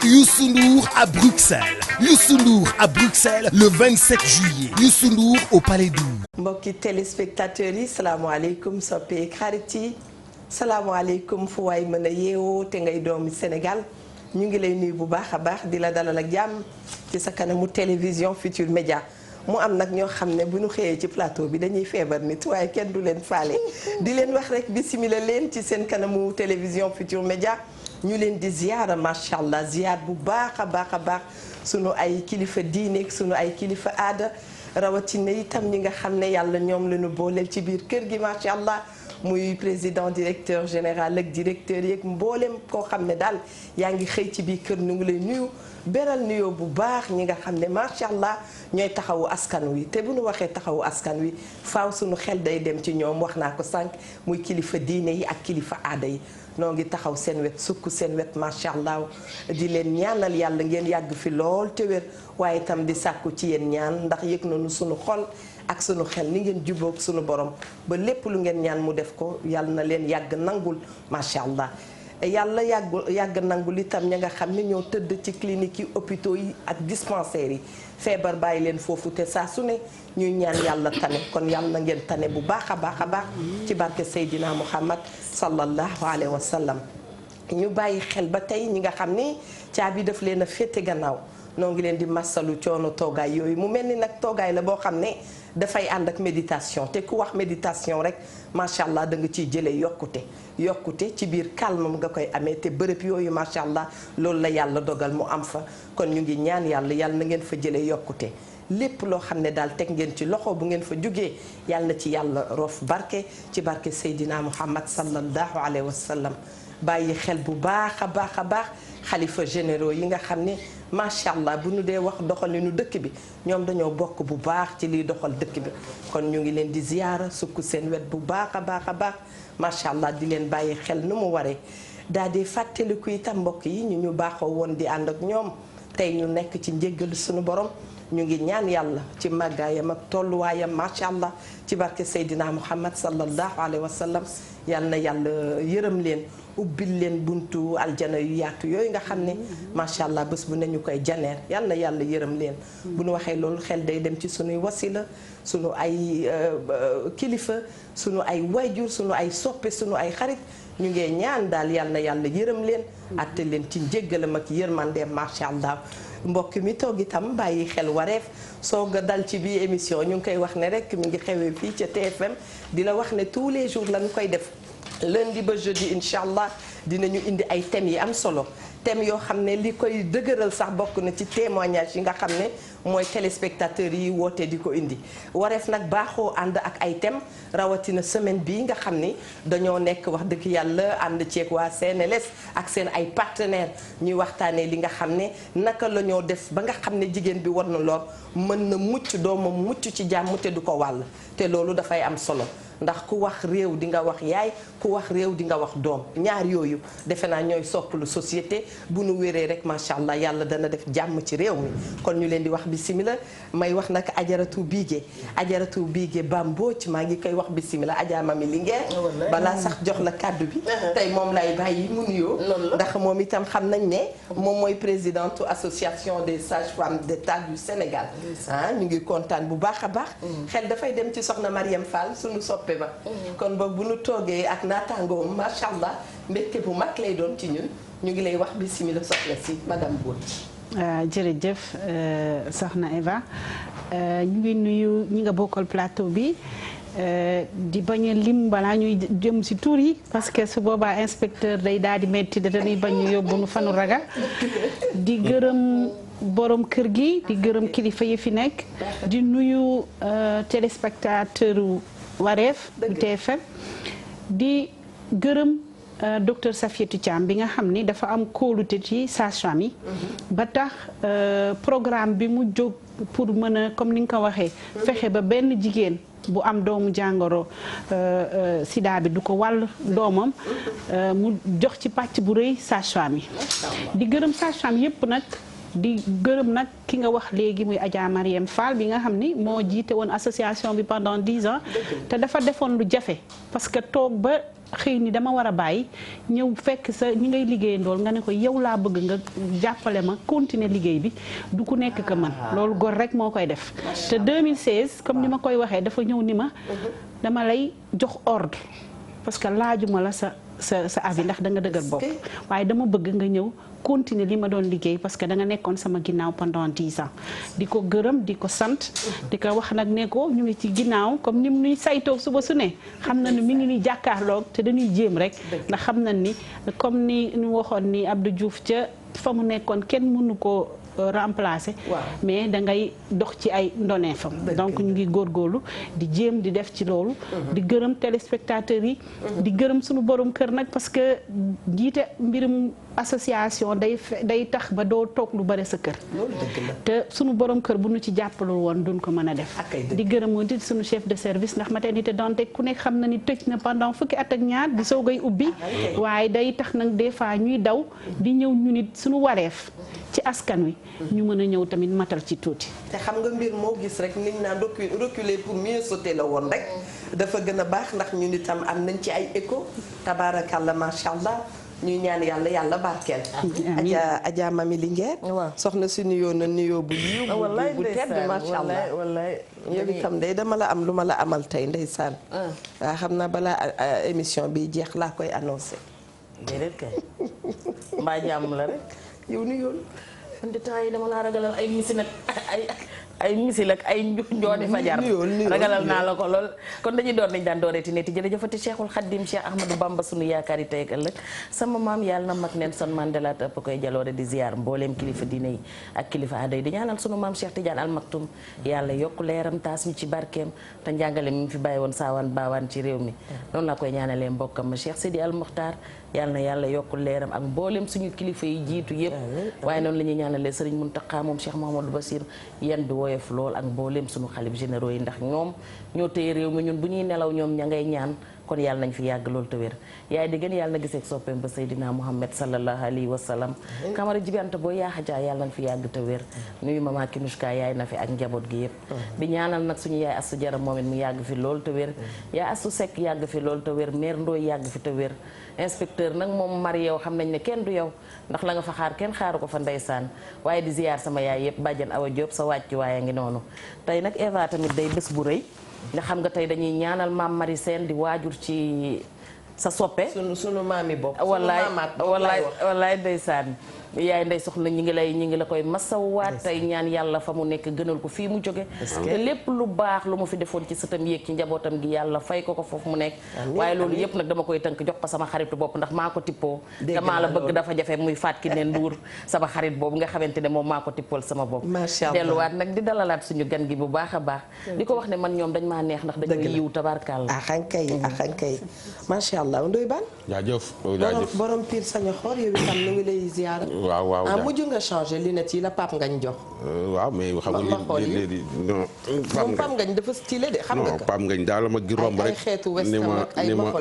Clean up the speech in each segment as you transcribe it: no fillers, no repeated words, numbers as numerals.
Youssou Ndour à Bruxelles. Youssou Ndour à Bruxelles le 27 juillet. Youssou Ndour au Palais d'Où. mbokki téléspectateurs yi salaamaaleykum soppeek xarit yi salaamaaleykum fu waay mën a yeewoo te ngay doomi Sénégal ñu ngi lay nuyu bu baax a baax di la dalal ak jàmm ci sa kanamu télévision Futur Média mu am nag ñoo xam ne bu ñu xëyee ci plateau bi dañuy feebar nit waaye kenn du leen faale di leen wax rek bisimila leen ci seen kanamu télévision Futur Média ñu leen di ziyaara macha allah ziyaar bu baax a baax sunu ay kilifa diine sunu ay kilifa aada rawatina itam ñi nga xam ne yàlla ñoom la ñu booleel ci biir kër gi macha allah muy président directeur général ak directeur yeeg mboolem koo xam ne daal yaa ngi xëy ci biir kër nu ngi lay nuyu beral nuyoo bu baax ñi nga xam ne macha allah ñooy taxawu askan wi te bu ñu waxee taxawu askan wi faaw suñu xel day dem ci ñoom wax naa ko sànq muy kilifa diine yi ak kilifa aada yi noo ngi taxaw seen wet sukk seen wet macha allah di leen ñaanal yàlla ngeen yàgg fi lool te wér waaye itam di sàkku ci yéen ñaan ndax yëg nañu sunu xol ak sunu xel ni ngeen jubóog sunu borom ba lépp lu ngeen ñaan mu def ko yàlla na leen yàgg nangul macha allah. yàlla yàgg nangul itam ña nga xam ne ñoo tëdd ci clinique yi hôpitaux yi ak dispensaires yi feebar bàyyi leen foofu te saa su ne ñuy ñaan yàlla tane kon yàlla na ngeen tane bu baax a baax ci barke Seydina Muhammad sallallahu alayhi wa sallam. ñu bàyyi xel ba tey ñi nga xam ni caabi daf leen a féete gannaaw noo ngi leen di massalu coono toogaay yooyu mu mel ni nag toogaay la boo xam ne dafay ànd ak méditation te ku wax méditation rek macha allah da nga ciy jëlee yokkute ci biir calme nga koy amee te bërëb yooyu macha allah loolu la yàlla dogal mu am fa kon ñu ngi ñaan yàlla na ngeen fa jëlee yokkute lépp loo xam ne daal teg ngeen ci loxo bu ngeen fa jugee yàlla na ci yàlla roof barke ci barke Seydina Muhammad sallallahu alayhi wa sallam. bàyyi xel bu baax a baax xalifa généraux yi nga xam ne macha allah bu ñu dee wax doxalinu dëkk bi ñoom dañoo bokk bu baax ci liy doxal dëkk bi kon ñu ngi leen di ziyaara sukk seen wet bu baax a baax macha allah di leen bàyyi xel nu mu waree daal di fàttaliku itam mbokk yi ñu baaxoo woon di ànd ak ñoom tey ñu nekk ci njéggalu suñu borom ñu ngi ñaan yàlla ci màggaayam ak tolluwaayam macha allah ci barke Seydina Muhammad sallallahu alayhi wa sallam yal na yàlla yërëm leen ubbil leen buntu aljana yu yaatu yooyu nga xam ne macha allah bés bu ne ñu koy janeer yal na yàlla yërëm leen. bu ñu waxee loolu xel day dem ci sunuy wasila sunu ay kilifa sunu ay wayjur sunu ay soppe sunu ay xarit ñu ngee ñaan daal yal na yàlla yërëm leen. atte leen ci njéggalam ak yërmandeem macha allah. mbokk mi toog itam bàyyi xel wareef soog a dal ci biir émission ñu ngi koy wax ne rek mi ngi xewee fii ca TFM di la wax ne tous les jours lañu koy def lundi ba jeudi incha allah dinañu indi ay thèmes yi am solo thèmes yoo xam ne li koy dëgëral sax bokk na ci témoignage yi nga xam ne mooy téléspectateurs yi woote di ko indi wareef nag baaxoo ànd ak ay thèmes rawatina semaine bii nga xam ni dañoo nekk wax dëgg yàlla ànd ceeg waa CNLS ak seen ay partenaires ñuy waxtaanee li nga xam ne naka la ñoo def ba nga xam ne jigéen bi war na lor mën na mucc doomam mucc ci jàmm te du ko wàll te loolu dafay am solo ndax ku wax réew di nga wax yaay ku wax réew di nga wax doom ñaar yooyu defe naa ñooy sokkalu société bu nu wéree rek macha allah yàlla dana def jàmm ci réew mi kon ñu leen di wax bisimila may wax nag ajaratu biige bambooc maa ngi koy wax bisimila Adja Mami Linguère balaa sax jox la kàddu bi tey moom lay bàyyi mu nuyoo ndax moom itam xam nañ ne moom mooy présidente association des sages-femmes d'État du Sénégal ñu ngi kontaan bu baax a baax xel dafay dem ci soxna Mariam Fall sunu soppe ba kon boog bu nu toogee ak naataangoom macha allah mbégte bu mag lay doon ci ñun ñu ngi lay wax bisimila soxna si madame Mbodj. jërëjëf soxna Eva ñu ngi nuyu ñi nga bokkal plateau bi di bañ a lim balaa ñuy jëm si tur yi parce que su boobaa inspecteur day daal di metti dañuy bañ ñu yóbbu nu fanu ragal di gërëm borom kër gi di gërëm kilifa yi fi nekk di nuyu téléspectateur wareef bu TFM di gërëm docteur Safiatou Thiam bi nga xam ni dafa am kóolute ci sage-femme yi ba tax programme bi mu jóg pour mën a comme ni nga ko waxee fexe ba benn jigéen bu am doomu jàngoro sida bi du ko wàll doomam mu jox ci pàcc bu rëy sage-femme yi di gërëm sage-femme yépp nag di gërëm nag ki nga wax léegi muy Adja Mariam Fall bi nga xam ni moo jiite woon association bi pendant 10 ans te dafa defoon lu jafe parce que toog ba xëy ni dama war a bàyyi ñëw fekk sa ñi ngay liggéeyandool nga ne ko yow laa bëgg nga jàppale ma continuer liggéey bi du ku nekk ka man loolu gor rek moo koy def te 2016 comme ni ma koy waxee dafa ñëw ni ma dama lay jox ordre parce que laajuma la sa avis ndax da nga dëgër bopp waaye dama bëgg nga ñëw continuer li ma doon liggéey parce que da nga nekkoon sama ginnaaw pendant 10 ans di ko gërëm di ko sant di ko wax nag ne ko ñu ngi ci ginnaaw comme ni mu nuy saytoo suba su ne xam na ni mi ngi ni jàkkaarloog te dañuy jéem rek ndax xam na ni comme ni ñu waxoon ni Abdou Diouf ca fa mu nekkoon kenn mënu ko remplacer mais da ngay dox ci ay ndoneefam donc ñu ngi góorgóorlu di jéem di def ci loolu di gërëm téléspectateurs yi di gërëm suñu borom kër nag parce que jiite mbirum association day tax ba doo toog lu bare sa kër te suñu borom kër bu ñu ci jàppalul woon duñ ko mën a def di gërëm di suñu chef de service ndax maternité Dantec ku nekk xam na ni tëj na pendant fukki at ak ñaar di soogay ubbi waaye day tax nag des fois ñuy daw di ñëw ñu nit suñu wareef ci askan wi ñu mën a ñëw tamit matal ci tuuti te xam nga mbir moo gis rek nit naan reculer pour mieux sauter la woon rek dafa gën a baax ndax ñun itam am nañ ci ay écho tabaarakàlla macha allah ñuy ñaan yàlla barkeel Adja Mami Linguère soxna si nuyoo na nuyoo bu yiw bu tedd macha allah wallaay yow itam day dama la am lu ma la amal tey ndeysaan waaw xam naa balaa émission bi jeex laa koy annoncé déedéet kay mbaa jàmm la rek yow nuyoo man de temps yi dama laa ragalal ay misi nag ay misil ak ay njooni fajar ragalal naa la ko lool kon dañuy door nañ daan dooreeti ne ti jërëjëfati Cheikhul Khadim Cheikh Ahmadou Bamba sunu yaakaar yi tey ak ëllëg sama maam yàlla na mag Nelson Mandela ëpp koy jaloore di ziar mbooleem kilifa diine yi ak kilifa aada yi di ñaanal sunu maam Cheikh Tidiane Al Maktoum yàlla yokk leeram taas mi ci barkeem te njàngale mi fi bàyyi woon saawaan baawaan ci réew mi noonu laa koy ñaanalee mbokkam ma Cheikh Sidi Al Mokhtar yàlla na yàlla yokk leeram ak mbooleem suñu kilifa yi jiitu yëpp waaye noonu la ñuy ñaanalee Serigne Mountakha moom Cheikh Mouhamadou Bassir yéen bi woyof lool ak mbooleem suñu xalif généraux yi ndax ñoom ñoo téye réew mi ñun bu ñuy nelaw ñoom ña ngay ñaan kon yàlla nañ fi yàgg loolu te wér yaay di gën yàlla na gisee soppeem ba Seydina Muhammad sallallahu alayhi wa sallam Camara Jibianta boo yaaxajaa yàlla nañ fi yàgg te wér nuyu mama Kinushka yaay na fi ak njaboot gi yëpp di ñaanal nag suñu yaay Astu Jara moom it mu yàgg fi loolu te wér yaay Astu Sekk yàgg fi loolu te wér mère Ndooy yàgg fi te wér inspecteur nag moom mari yow xam nañ ne kenn du yow ndax la nga fa xaar kenn xaaru ko fa ndeysaan waaye di ziyaar sama yaay yëpp bàjjan Awa Diop sa wàccu waaye ngi noonu tey nag Eva tamit day bés bu rëy nga xam nga tey dañuy ñaanal maam Marie Sène di waajur ci sa soppe sunu maami bopp wallaay ndeysaan yaay ndey soxna ñi ngi la koy masawaat tey ñaan yàlla fa mu nekk gënal ko fii mu jóge te lépp lu baax lu mu fi defoon ci sëtam yéeg ci njabootam gi yàlla fay ko foofu mu nekk waaye loolu yëpp nag dama koy tënk jox ko sama xaritu bopp ndax maa ko tippoo te maa la bëgg dafa jafe muy faat ki ne nduur sama xarit boobu nga xamante ne moom maa ko tippool sama bopp delluwaat nag di dalalaat suñu gan gi bu baax a baax di ko wax ne man ñoom dañ maa neex ndax dañoo yiw tabarkàlla axankay macha allah Ndoye Bane jaajëf borom Pire Sañoxor yow itam ñu ngi lay ziar waaw mujj nga changé lunettes yi la Pape Ngagne jox. waaw mais xam nga li non. Pape Ngagne dafa stylé de xam nga. non Pape Ngagne daal ma gi romb rek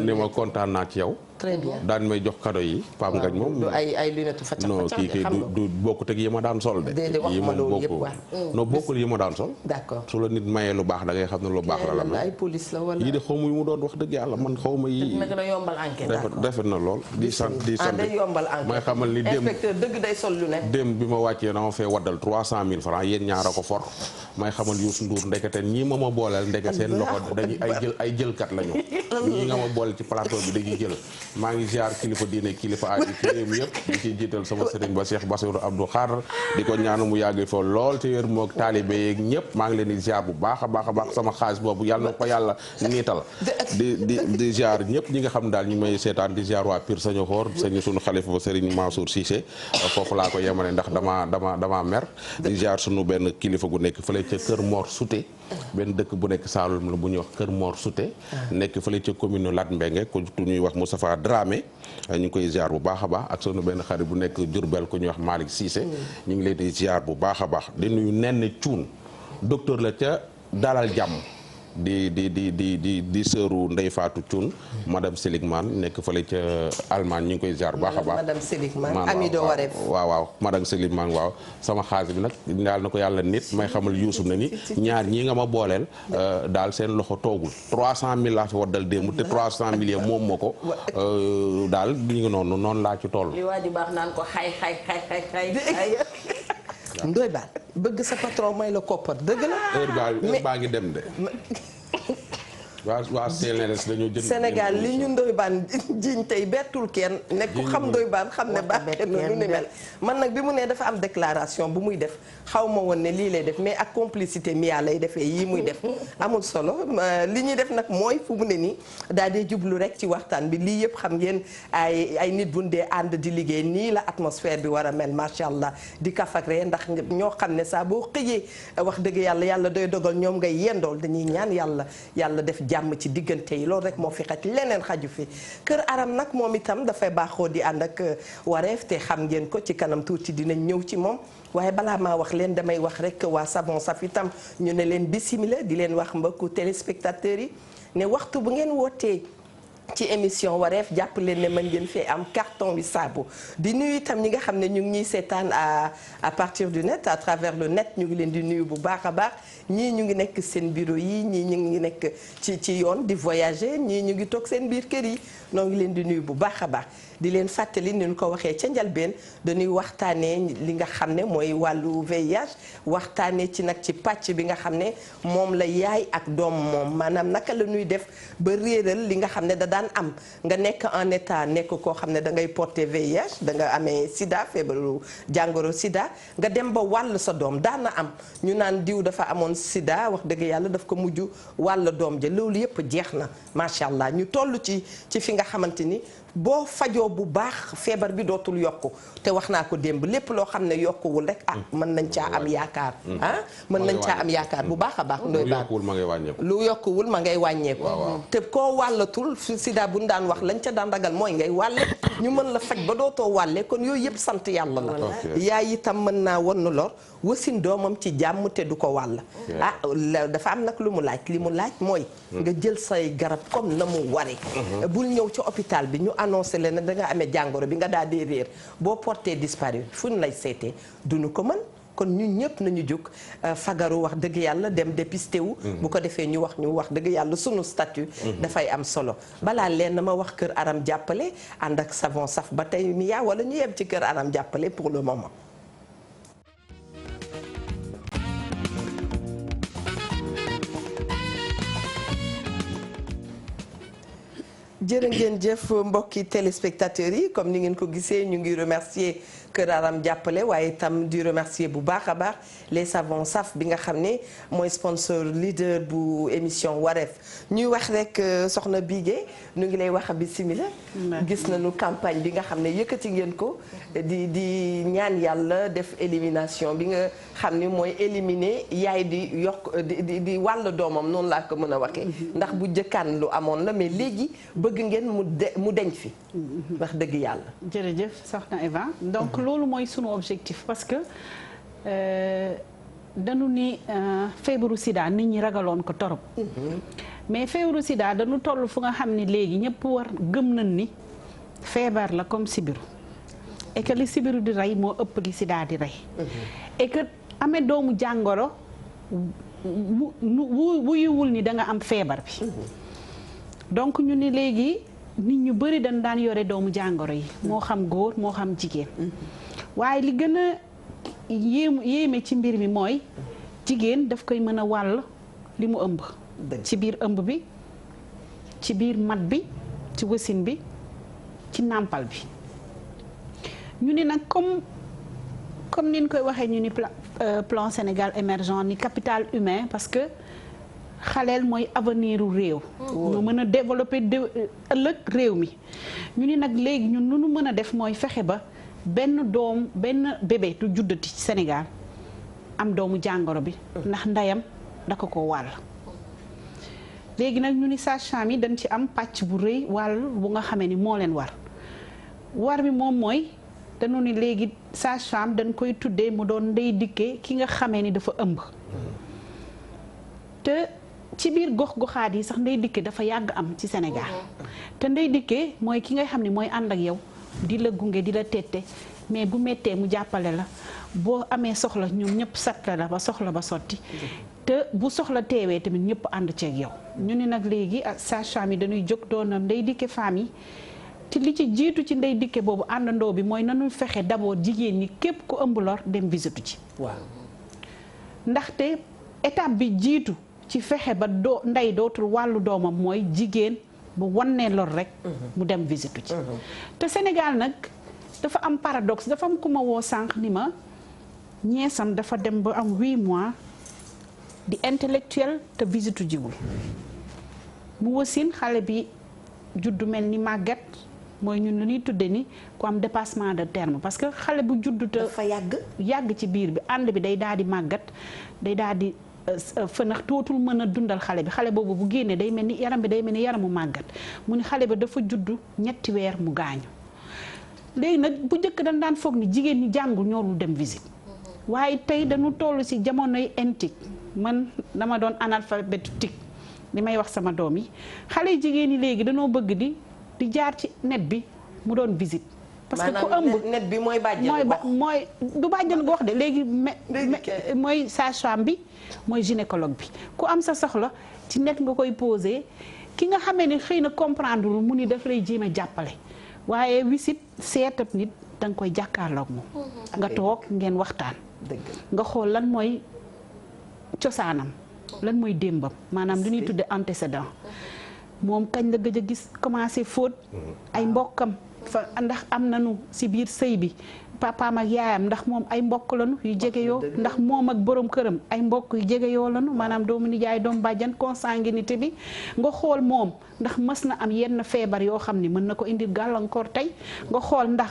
ni ma kontaan naa ci yow. très bien daan may jox cadeau yi. Pape Ngagne moom du ay lunettes facca non kii du bokkut ak yi ma daan sol de. déedéet wax ma loolu yëpp waaw non bokkul yi ma daan sol. d'accord su la nit mayee lu baax da ngay xam ne lu baax la la. ay police la wala yii de xaw ma yu mu doon wax dëgg yàlla man xaw ma yi. dina gën a yombal enquête. rafet na lool di sant day yombal enquête may xamal ni démb inspecteur dëgg day sol lunette. démb bi ma wàccee dama fee waddal 300 000 francs yéen ñaara ko for may xamal Youssou Ndour ndekete ñii ma booleel ndeke seen loxo dañuy ay jëlkat lañu ñii nga ma boole ci plateau bi dañuy jël maa ngi ziar kilifa diine kilifa aada ci réew mi yëpp di ci jiital sama sëriñ ba Cheikh Bassirou Abdou Khadr di ko ñaanu mu yàgg fa lool ci wér moog taalibe yeeg ñëpp maa ngi leen di ziar bu baax a baax sama xaalis boobu yàlla na ko yàlla niital di ziar ñëpp ñi nga xam daal ñu may seetaan di ziar waa Pire Sañoxor sunu xalifa ba sëriñ Mansour Cissé foofu laa ko yemale ndax dama mer di ziar sunu benn kilifa gu nekk fële ca Kër Mor Souté benn dëkk bu nekk Saloum la bu ñuy wax Kër Mor Souté nekk fële ca commune Lat Mbengue ku ñuy wax Moustapha Dramé ñu ngi koy ziar bu baax a baax ak sunu benn xarit bu nekk Diourbel ku ñuy wax Malick Cissé ñu ngi leen di ziar bu baax a baax di nuyu Nenn Cuun docteur la ca Dalal Jàmm di sëru Ndeye Fatou Thioune madame Seligman nekk fële ca Allemagne ñu ngi koy ziar baax a baax madame Seligman ami do Wareef waaw madame Seligman waaw sama xaalis bi nag daal na ko yàlla nit may xamal Youssou na ni ñaar ñii nga ma booleel daal seen loxo toogul 300 000 laa fi waddal démb te 300 000 moom moo ko daal ñu ngi noonu laa ci toll li waa ji baax naan ko xay Ndoye Bane bëgg sa patron may la koppar dëgg la. heure baa ngi dem de. waa CNRS dañoo jënd Sénégal li ñu Ndoye Bane jiñ tey bettul kenn nekk ku xam Ndoye Bane xam ne baaxee na lu ni mel man nag bi mu ne dafa am déclaration bu muy def xaw ma woon ne lii lay def mais ak complicité Mia lay defee yii muy def amul solo li ñuy def nag mooy fu mu ne nii daal di jublu rek ci waxtaan bi lii yëpp xam ngeen ay nit bu dee ànd di liggéey nii la atmosphère bi war a mel macha allah di kaf ak ree ndax ñoo xam ne saa boo xëyee wax dëgg yàlla doy dogal ñoom ngay yendool dañuy ñaan yàlla def jàmm ci diggante yi loolu rek moo fi xaj leneen xaju fi Kër Aram nag moom itam dafay baaxoo di ànd ak Wareef te xam ngeen ko ci kanam tuuti dinañ ñëw ci moom waaye balaa maa wax leen damay wax rek waa Savon Saf itam ñu ne leen bisimila di leen wax mbokku téléspectateurs yi ne waxtu bu ngeen wootee ci émission Wareef jàpp leen ne mën ngeen fee am carton bi saabu di nuyu itam ñi nga xam ne ñu ngi ñuy seetaan à partir du net à travers le net ñu ngi leen di nuyu bu baax a baax ñii ñu ngi nekk seen bureau yi ñii ñu ngi nekk ci yoon di voyager ñii ñu ngi toog seen biir kër yi noo ngi leen di nuyu bu baax a baax di leen fàttali ni ñu ko waxee ca njalbeen dañuy waxtaanee li nga xam ne mooy wàllu VIH waxtaanee ci nag ci pàcc bi nga xam ne moom la yaay ak doom moom maanaam naka la ñuy def ba réeral li nga xam ne da daan am nga nekk en état nekk koo xam ne da ngay porter VIH da nga amee sida feebaru jàngoro sida nga dem ba wàll sa doom daana am ñu naan diw dafa amoon sida wax dëgg yàlla daf ko mujj wàll doom ja loolu yëpp jeex na macha allah ñu toll ci fi nga xamante ni boo fajoo bu baax feebar bi dootul yokku te wax naa ko démb lépp loo xam ne yokkuwul rek mën nañ caa am yaakaar mën nañ caa am yaakaar bu baax a baax Ndoye Bane lu yokkuwul ma ngay wàññeeku te koo wàllatul sida bu ñu daan wax lañ ca daan ragal mooy ngay wàlle ñu mën la faj ba dootoo wàlle kon yooyu yëpp sant yàlla la yaay itam mën naa won lor wasin doomam ci jàmm te du ko wàll dafa am nag lu mu laaj li mu laaj mooy nga jël say garab comme na mu ware bul ñëw ci hôpital bi ñu annoncé leen ne da nga amee jàngoro bi nga daal di réer boo porté disparu fu ñu lay seetee duñu ko mën kon ñun ñëpp nañu jóg fagaru wax dëgg yàlla dem dépisté wu bu ko defee ñu wax dëgg yàlla sunu statut dafay am solo balaa leen na ma wax Kër Aram jàppale ànd ak Savon Saf ba tey mi yaa wala ñu yem ci Kër Aram jàppale pour le moment jërë ngeen jëf mbokki téléspectateurs yi comme ni ngeen ko gisee ñu ngi remercier Kër Aram jàppale waaye itam di remercier bu baax a baax les Savons Saf bi nga xam ne mooy sponsor leader bu émission Wareef ñuy wax rek soxna Bigué ñu ngi lay wax bismillah gis nañu campagne bi nga xam ne yëkkati ngeen ko di ñaan yàlla def élimination bi nga xam ni mooy éliminer yaay di yokk di wàll doomam noonu laa ko mën a waxee ndax bu jëkkaan lu amoon la mais léegi bëgg ngeen mu deñ fi wax dëgg yàlla jërëjëf soxna Eva donc loolu mooy sunu objectif parce que dañu ni feebaru sida nit ñi ragaloon ko torop mais feebaru sida dañu toll fu nga xam ni léegi ñëpp war gëm nañ ni feebar la comme sibiru et que li sibiru di rey moo ëpp li sida di rey et que amee doomu jàngoro wuyuwul ni da nga am feebar bi donc ñu ni léegi nit ñu bëri dañ daan yore doomu jàngoro yi moo xam góor moo xam jigéen waaye li gën a yéeme ci mbir mi mooy jigéen daf koy mën a wàll li mu ëmb ci biir ëmb bi ci biir mat bi ci wasin bi ci nàmpal bi ñu ni nag comme ni ñu koy waxee ñu ni plan Sénégal émergent ni capital humain parce que xaleel mooy avenir u réew ñu mën a développer ëllëg réew mi ñu ni nag léegi ñun nu mën a def mooy fexe ba benn bébé du juddati ci Sénégal am doomu jàngoro bi ndax ndeyam da ko wàll léegi nag ñu ni sage-femme yi dañ ci am pàcc bu rëy wàll bu nga xamee ni moo leen war bi moom mooy dañu ni léegi sage-femme dañ koy tuddee mu doon ndey dikkee ki nga xamee ni dafa ëmb te ci biir gox-goxaat yi sax ndey dikke dafa yàgg am ci Sénégal te ndey dikke mooy ki ngay xam ne mooy ànd ak yow di la gunge di la tette mais bu méttee mu jàppale la boo amee soxla ñoom ñëpp satle la ba soxla ba sotti te bu soxla teewee tamit ñëpp ànd ceeg yow ñu ni nag léegi sage-femme yi dañuy jóg doonam ndey dikke femme yi te li ci jiitu ci ndey dikke boobu àndandoo bi mooy nañu fexe d'abord jigéen ñi képp ku ëmb lor dem visitu ci waaw ndaxte étape bi jiitu ci fexe ba ndey dootul wàllu doomam mooy jigéen bu wannee lor rek mu dem visitu ci te Sénégal nag dafa am paradoxe dafa am ku ma woo sànq ni ma ñeesam dafa dem ba am 8 mois di intellectuel te visitu jiwul mu wasin xale bi juddu mel ni màgget mooy ñun lu ñuy tudde ni ku am dépassement de terme parce que xale bu juddu te dafa yàgg ci biir bi ànd bi day daal di màggat day daal di fënax tootul mën a dundal xale bi xale boobu bu génnee day mel ni yaram bi day mel ni yaramu màggat mu ni xale ba dafa juddu 3 weer mu gaañu léegi nag bu njëkk dañ daan foog ni jigéen ñi jàngul ñoolu dem visite waaye tey dañu toll ci jamonoy antique man dama doon analphabétique li may wax sama doom yi xale jigéen ñi léegi dañoo bëgg di jaar ci net bi mu doon visite parce que ku ëmb net bi mooy bàjjan mooy du bàjjan gox de léegi mooy sage-femme bi mooy gynécologue bi ku am sa soxla ci net nga koy posé ki nga xamee ne xëy na comprendre lu mu ni daf lay jéem a jàppale waaye wisit seetab nit da nga koy jàkkaarloog moom nga toog ngeen waxtaan nga xool lan mooy cosaanam lan mooy démbam maanaam lu ñuy tudde antécédent moom kañ la gëj a gis commencé fóot ay mbokkam fa ndax am nañu ci biir sëy bi papaam ak yaayam ndax moom ay mbokk lañu yu jege yoo ndax moom ak borom këram ay mbokk yu jege yoo lañu maanaam doomu nijaay doomu bàjjan consanguinité bi nga xool moom ndax mës na am yenn feebar yoo xam ni mën na ko indil gàllankoor tey nga xool ndax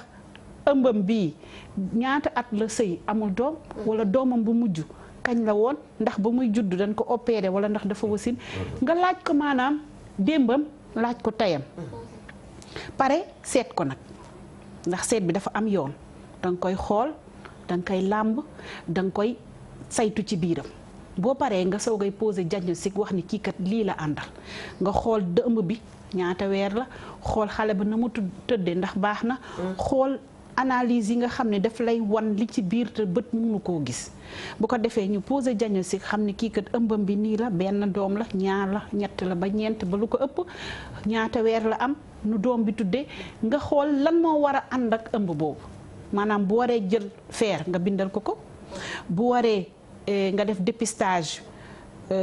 ëmbam bii ñaata at la sëy amul doom wala doomam bu mujj kañ la woon ndax ba muy judd dañ ko opéré wala ndax dafa wasin nga laaj ko maanaam démbam laaj ko tayam pare seet ko nag ndax seet bi dafa am yoon danga koy xool danga koy làmb danga koy saytu ci biiram boo paree nga soogay posé diagnostic wax ni kii kat lii la àndal nga xool ëmb bi ñaata weer la xool xale ba na mu tëddee ndax baax na xool analyse yi nga xam ne daf lay wan li ci biir te bët mënu koo gis bu ko defee ñu posé diagnostic xam ne kii kat ëmbam bi nii la benn doom la ñaar la ñett la ba ñeent ba lu ko ëpp ñaata weer la am nu doom bi tuddee nga xool lan moo war a ànd ak ëmb boobu maanaam bu waree jël fer nga bindal ko bu waree nga def dépistage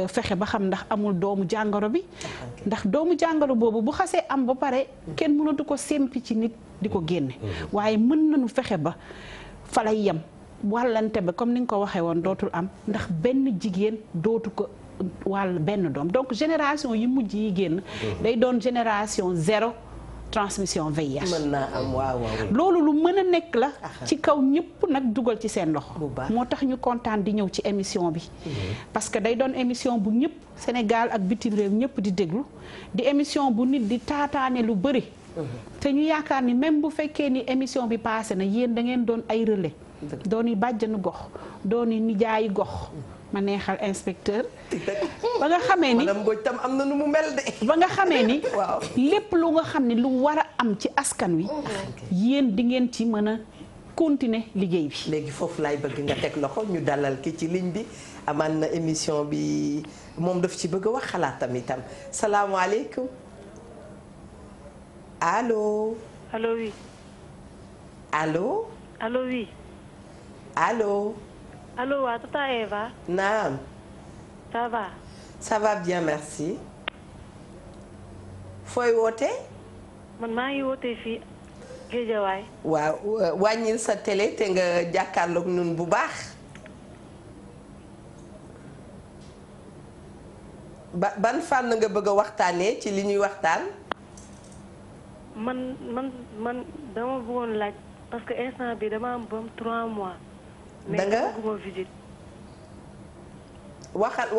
fexe ba xam ndax amul doomu jàngoro bi ndax doomu jàngoro boobu bu xasee am ba pare kenn mënatu ko sempi ci nit di ko génne waaye mën nañu fexe ba fa lay yem wàllante ba comme ni nga ko waxee woon dootul am ndax benn jigéen dootu ko wàll benn doom donc génération yi mujj yi génn day doon génération 0 transmission VIH. mën naa am waaw. loolu lu mën a nekk la. ci kaw ñëpp nag dugal ci seen loxo. moo tax ñu kontaan di ñëw ci émission bi. parce que day doon émission bu ñëpp Sénégal ak bitim réew ñëpp di déglu di émission bu nit di taataane lu bëri. te ñu yaakaar ni même bu fekkee ni émission bi passé na yéen da ngeen doon ay relais. dooni bàjjanu gox dooni nijaayi gox. ma neexal inspecteur ba nga xamee ni madame Mbodj tam am na nu mu mel de. ba nga xamee ni waaw lépp lu nga xam ne lu war a am ci askan wi yéen di ngeen ci mën a continuer liggéey bi. léegi foofu laay bëgg nga teg loxo ñu dalal ki ci ligne bi amaan na émission bi moom daf ci bëgg a wax xalaatam itam salaamaaleykum allo. allo oui. allo. allo oui. allo. allo waa tata Eva. naam. ça va. ça va bien merci. fooy woote. man maa ngi woote fii Géejawaay. waaw wàññil sa télé te nga jàkkaarloog nun bu baax. ban fànn nga bëgg a waxtaanee ci li ñuy waxtaan. man dama bëggoon laaj parce que instant bi dama am bam 3 mois. da nga mais bëgguma visite.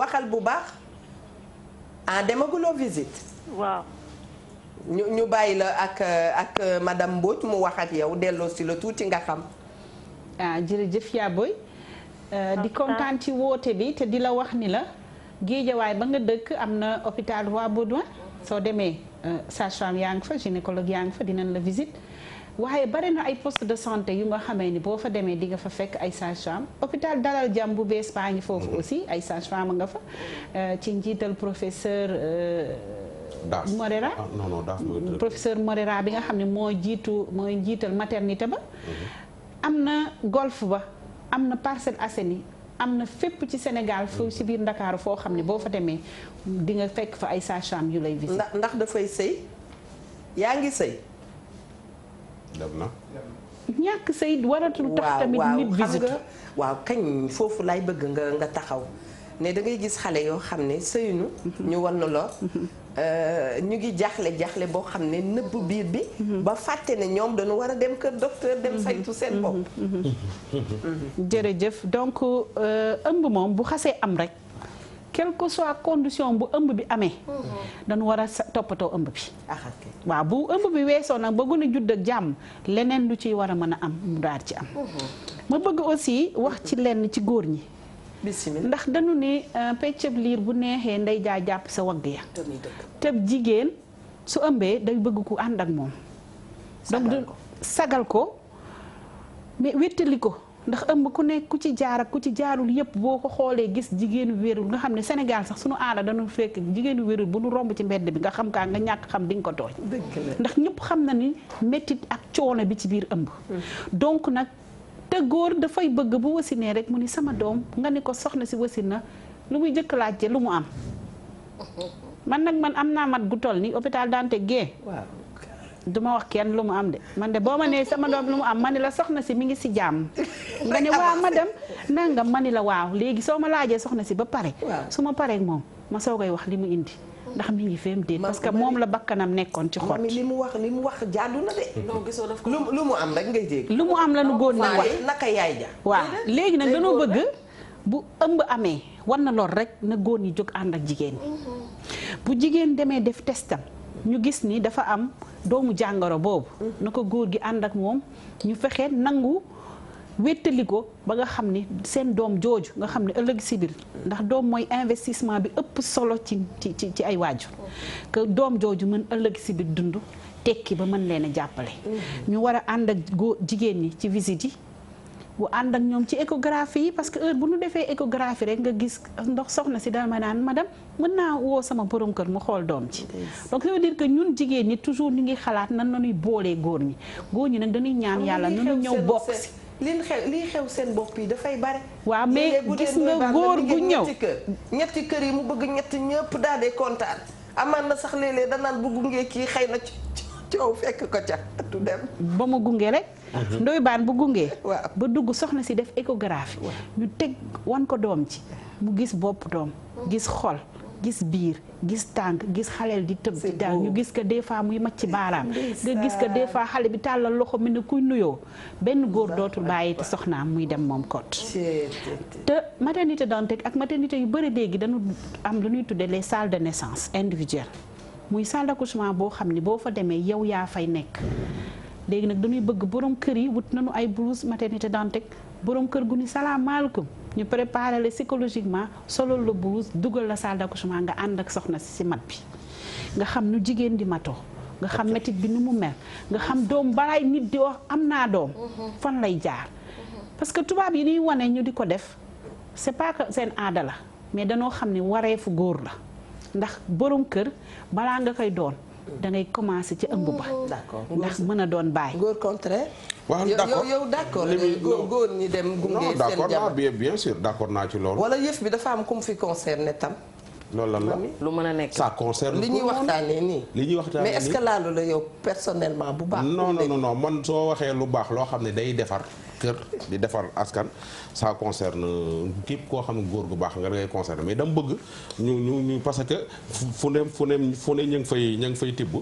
waxal bu baax. ah demaguloo visite. waaw. ñu bàyyi la ak madame Mbodj mu wax ak yow delloo si la tuuti nga xam. ah jërëjëf yaa boy di kontaan ci woote bi te di la wax ni la Géejawaay ba nga dëkk am na hôpital Roi Baudouin soo demee sage-femme yaa ngi fa gynécologue yaa ngi fa dinañ la visite waaye bari na ay poste de santé yu nga xamee ni boo fa demee di nga fa fekk ay sage-femme hôpital Dalal Jàmm bu bees baa ngi foofu aussi ay sage-femme nga fa ci njiital professeur Morera professeur Morera bi nga xam ne mooy njiital maternité ba am na golf ba am na Parcelles Assainies am na fépp ci Sénégal fu ci biir Ndakaaru foo xam ne boo fa demee di nga fekk fa ay sage-femme yu lay visite. ndax dafay sëy yaa ngi sëy. dem na. ñàkk sëy waratul tax tamit nit visite. waaw kañ foofu lay bëgg nga taxaw ne da ngay gis xale yoo xam ne sëyunu ñu wan na lor ñu ngi jaaxle boo xam ne nëbb biir bi ba fàtte ne ñoom dañu war a dem kër docteur dem saytu seen bopp. jërëjëf donc ëmb moom bu xasee am rek quelle que soit condition bu ëmb bi amee dañu war a toppatoo ëmb bi waaw bu ëmb bi weesoo nag ba gën a judd ak jàmm leneen lu ciy war a mën a am mu daal ci am ma bëgg aussi wax ci lenn ci góor ñi ndax dañu ne peccab liir bu neexee ndey jaa jàpp sa wagg ya te jigéen su ëmbee day bëgg ku ànd ak moom donc sagal ko mais wéttali ko ndax ëmb ku nekk ku ci jaar ak ku ci jaarul yëpp boo ko xoolee gis jigéenu wérul nga xam ne Sénégal sax sunu aada dañu fekk jigéenu wérul bu nu romb ci mbedd bi nga xam kaa nga ñàkk xam di nga ko tooñ ndax ñëpp xam na ni méttit ak coono bi ci biir ëmb donc nag te góor dafay bëgg bu wasinee rek mu ni sama doom nga ni ko soxna si wasin na lu muy jëkk laajte lu mu am man am naa mat gu toll ni hôpital Dantec gee duma wax kenn lu mu am de man de boo ma nee sama doom lu mu am ma ni la soxna si mi ngi si jàmm nga ne waaw madame nangam ma ni la waaw léegi soo ma laajee soxna si ba pare su ma paree moom ma soogay wax li mu indi ndax mi ngi fem déet parce que moom la bakkanam nekkoon ci xott li mu wax jaadu na de lu mu am rek ngay dégg lu mu am la nu góor ñi wax naka yaay ja waaw léegi nag dañoo bëgg bu ëmb amee war na lor rek na góor ñi jóg ànd ak jigéen ñi bu jigéen demee def testam ñu gis ni dafa am doomu jàngoro boobu na ko góor gi ànd ak moom ñu fexe nangu wéttali ko ba nga xam ni seen doom jooju nga xam ne ëllëg si biir ndax doom mooy investissement bi ëpp solo ci ay waajur que doom jooju mën ëllëg si biir dund tekki ba mën leen a jàppale ñu war a ànd ak jigéen ñi ci visite yi bu ànd ak ñoom ci échographie yi parce que heure bu ñu defee échographie rek nga gis ndox soxna si dama naan madame mën naa woo sama borom kër mu xool doom ci donc ça veut dire que ñun jigéen ñi toujours ñu ngi xalaat nan la ñuy boolee góor ñi nag dañuy ñaan yàlla nu ñëw bokk si lii xew seen bopp yi dafay bare waaw mais gis nga góor gu ñëw ñetti kër yi mu bëgg ñetti ñëpp daal di kontaan amaan na sax léeg-léeg danaan bu gungee kii xëy na coow fekk ko ca du dem ba mu gunge rek ndoy baan bu gungee ba dugg soxna si def échographie ñu teg wan ko doom ci mu gis bopp doom gis xol gis biir gis tànk gis xaleel di tëb di daal ñu gis que des fois muy macc baaraam nga gis que des fois xale bi tàllal loxo mel ni kuy nuyoo benn góor dootul bàyyi te soxnaam muy dem moom kot te maternité Dantec ak maternité yu bëri léegi dañu am lu ñuy tuddee les salles de naissance individuelles muy salle d'accouchement boo xam ni boo fa demee yow yaa fay nekk léegi nag dañuy bëgg borom kër yi wut nañu ay blouse maternité Dantec borom kër gu ni salaamaaleykum ñu préparer la psychologiquement solo la blouse dugal la salle d'accouchement nga ànd ak soxna si mat bi nga xam nu jigéen di matoo nga xam métit bi nu mu mel nga xam doom balaay nit di wax am naa doom fan lay jaar parce que tubaab yi ñuy wane ñu di ko def c'est pas que seen aada la mais danoo xam ne wareefu góor la ndax borom kër balaa nga koy doon da ngay commencer ci ëmb ba ndax mën a doon bàyyi góor contraire waaw d'accord yow d'accord góor ñi dem gunge seen d'accord jabar bien sûr d'accord naa ci loolu wala yëf bi dafa am ku mu fi concerné tam loolu lan la lu mën a nekk ça concerne li ñuy waxtaanee nii li ñuy waxtaanee mais est-ce que laalu la yow personnellement bu baax non man soo waxee lu baax loo xam ne day defar kër di defar askan ça concerne képp koo xam ne góor gu baax nga ngay concerné mais dama bëgg ñu parce que fu ne ñu ngi fay tibb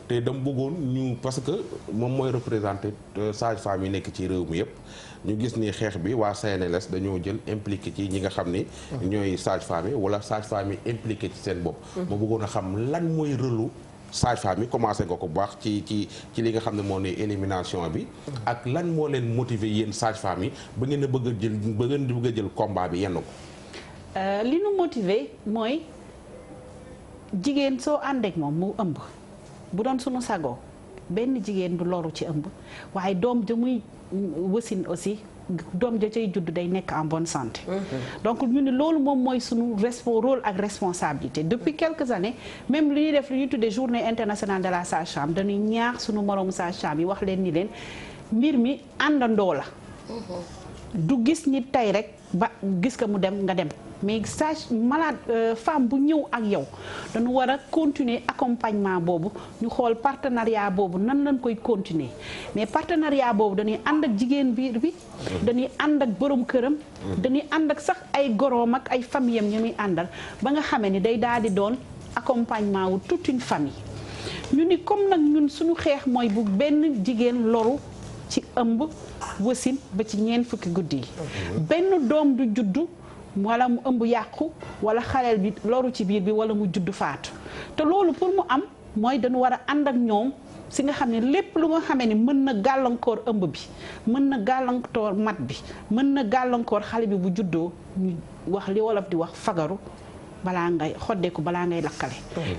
te dama bëggoon ñu parce que moom mooy représenté sage-femme yi nekk ci réew mi yëpp ñu gis ni xeex bi waa CNLS dañoo jël impliqué ci ñi nga xam ni ñooy sage-femme yi wala sage-femme yi impliqué ci seen bopp ma bëggoon a xam lan mooy rôlu sage-femme yi commencé nga ko bu baax ci li nga xam ne moo ne élimination bi ak lan moo leen motiver yéen sage-femme yi ba ngeen a bëgg a jël combat bi yenn ko li nu motiver mooy jigéen soo àndeek moom mu ëmb bu doon sunu sago benn jigéen du loru ci ëmb waaye doom ja muy wasin aussi doom ja cay judd day nekk en bonne santé. Donc ñu ne loolu moom mooy sunu rôle ak responsabilité depuis quelques années même li ñuy def lu ñuy tuddee journée internationale de la sage-femme dañuy ñaax sunu moroomu sage-femme yi wax leen ni leen mbir mi àndandoo la. du gis nit tey rek ba gis ko mu dem nga dem mais sage malade femme bu ñëw ak yow dañu war a continuer accompagnement boobu ñu xool partenariat boobu nan lañ koy continuer mais partenariat boobu dañuy ànd ak jigéen biir bi dañuy ànd ak borom këram dañuy ànd ak sax ay goroom ak ay famille am ñu muy àndal ba nga xamee ni day daal di doon accompagnement wu toute une famille ñu ni comme nag ñun suñu xeex mooy bu benn jigéen loru ci ëmb wasin ba ci ñeent fukki guddi yi benn doom du juddu wala mu ëmb yàqu wala xaleel bi loru ci biir bi wala mu juddu faatu te loolu pour mu am mooy dañu war a ànd ak ñoom si nga xam ne lépp lu nga xamee ni mën na gàllankoor ëmb bi mën na gàllankoor mat bi mën na gàllankoor xale bi bu juddoo ñu wax li wolof di wax fagaru balaa ngay xoddeeku balaa ngay lakkale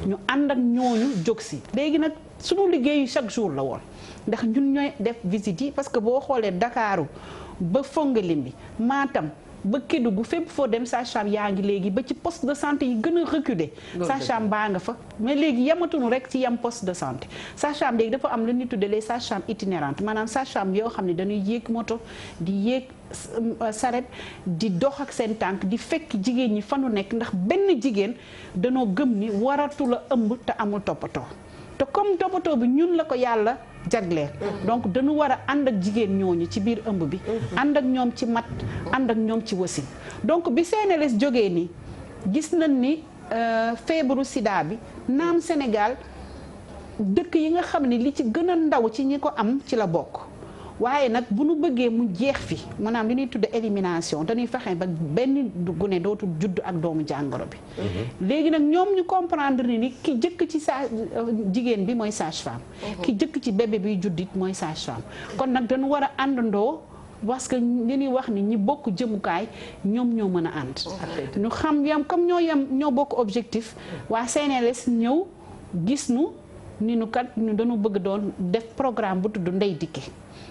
ñu ànd ak ñooñu jóg si léegi nag suñu liggéeyu chaque jour la woon ndax ñun ñooy def visite yi parce que boo xoolee Dakaaru ba Fongolimbi Matam ba Kédougou fépp foo dem sage-femme yaa ngi léegi ba ci poste de santé yi gën a reculé sage-femme baa nga fa mais léegi yematuñu rek ci yem poste de santé sage-femme léegi dafa am lu ñuy tuddee les sages-femmes itinérantes maanaam sage-femme yoo xam ne dañuy yéeg moto di yéeg saret di dox ak seen tànk di fekk jigéen ñi fanu nekk ndax benn jigéen danoo gëm ni waratu la ëmb te amul toppatoo te comme toppatoo bi ñun la ko yàlla jagleel donc dañu war a ànd ak jigéen ñooñu ci biir ëmb bi ànd ak ñoom ci mat ànd ak ñoom ci wasin donc bi CNLS jógee nii gis nañ ni feebaru sida bi naam Sénégal dëkk yi nga xam ne li ci gën a ndaw ci ñi ko am ci la bokk waaye nag bu nu bëggee mu jeex fi maanaam li ñuy tudde élimination dañuy fexe ba benn gune dootul judd ak doomu jàngoro bi léegi nag ñoom ñu comprendre ni ki jëkk ci jigéen bi mooy sage-femme ki jëkk ci bébé bi juddit mooy sage-femme kon nag dañu war a àndandoo parce que li ñuy wax ni ñi bokk jëmukaay ñoom ñoo mën a ànd ñu xam yam comme ñoo bokk objectif waa CNLS ñëw gis nu ni nu kat ñu dañu bëgg doon def programme bu tudd Ndey Dikke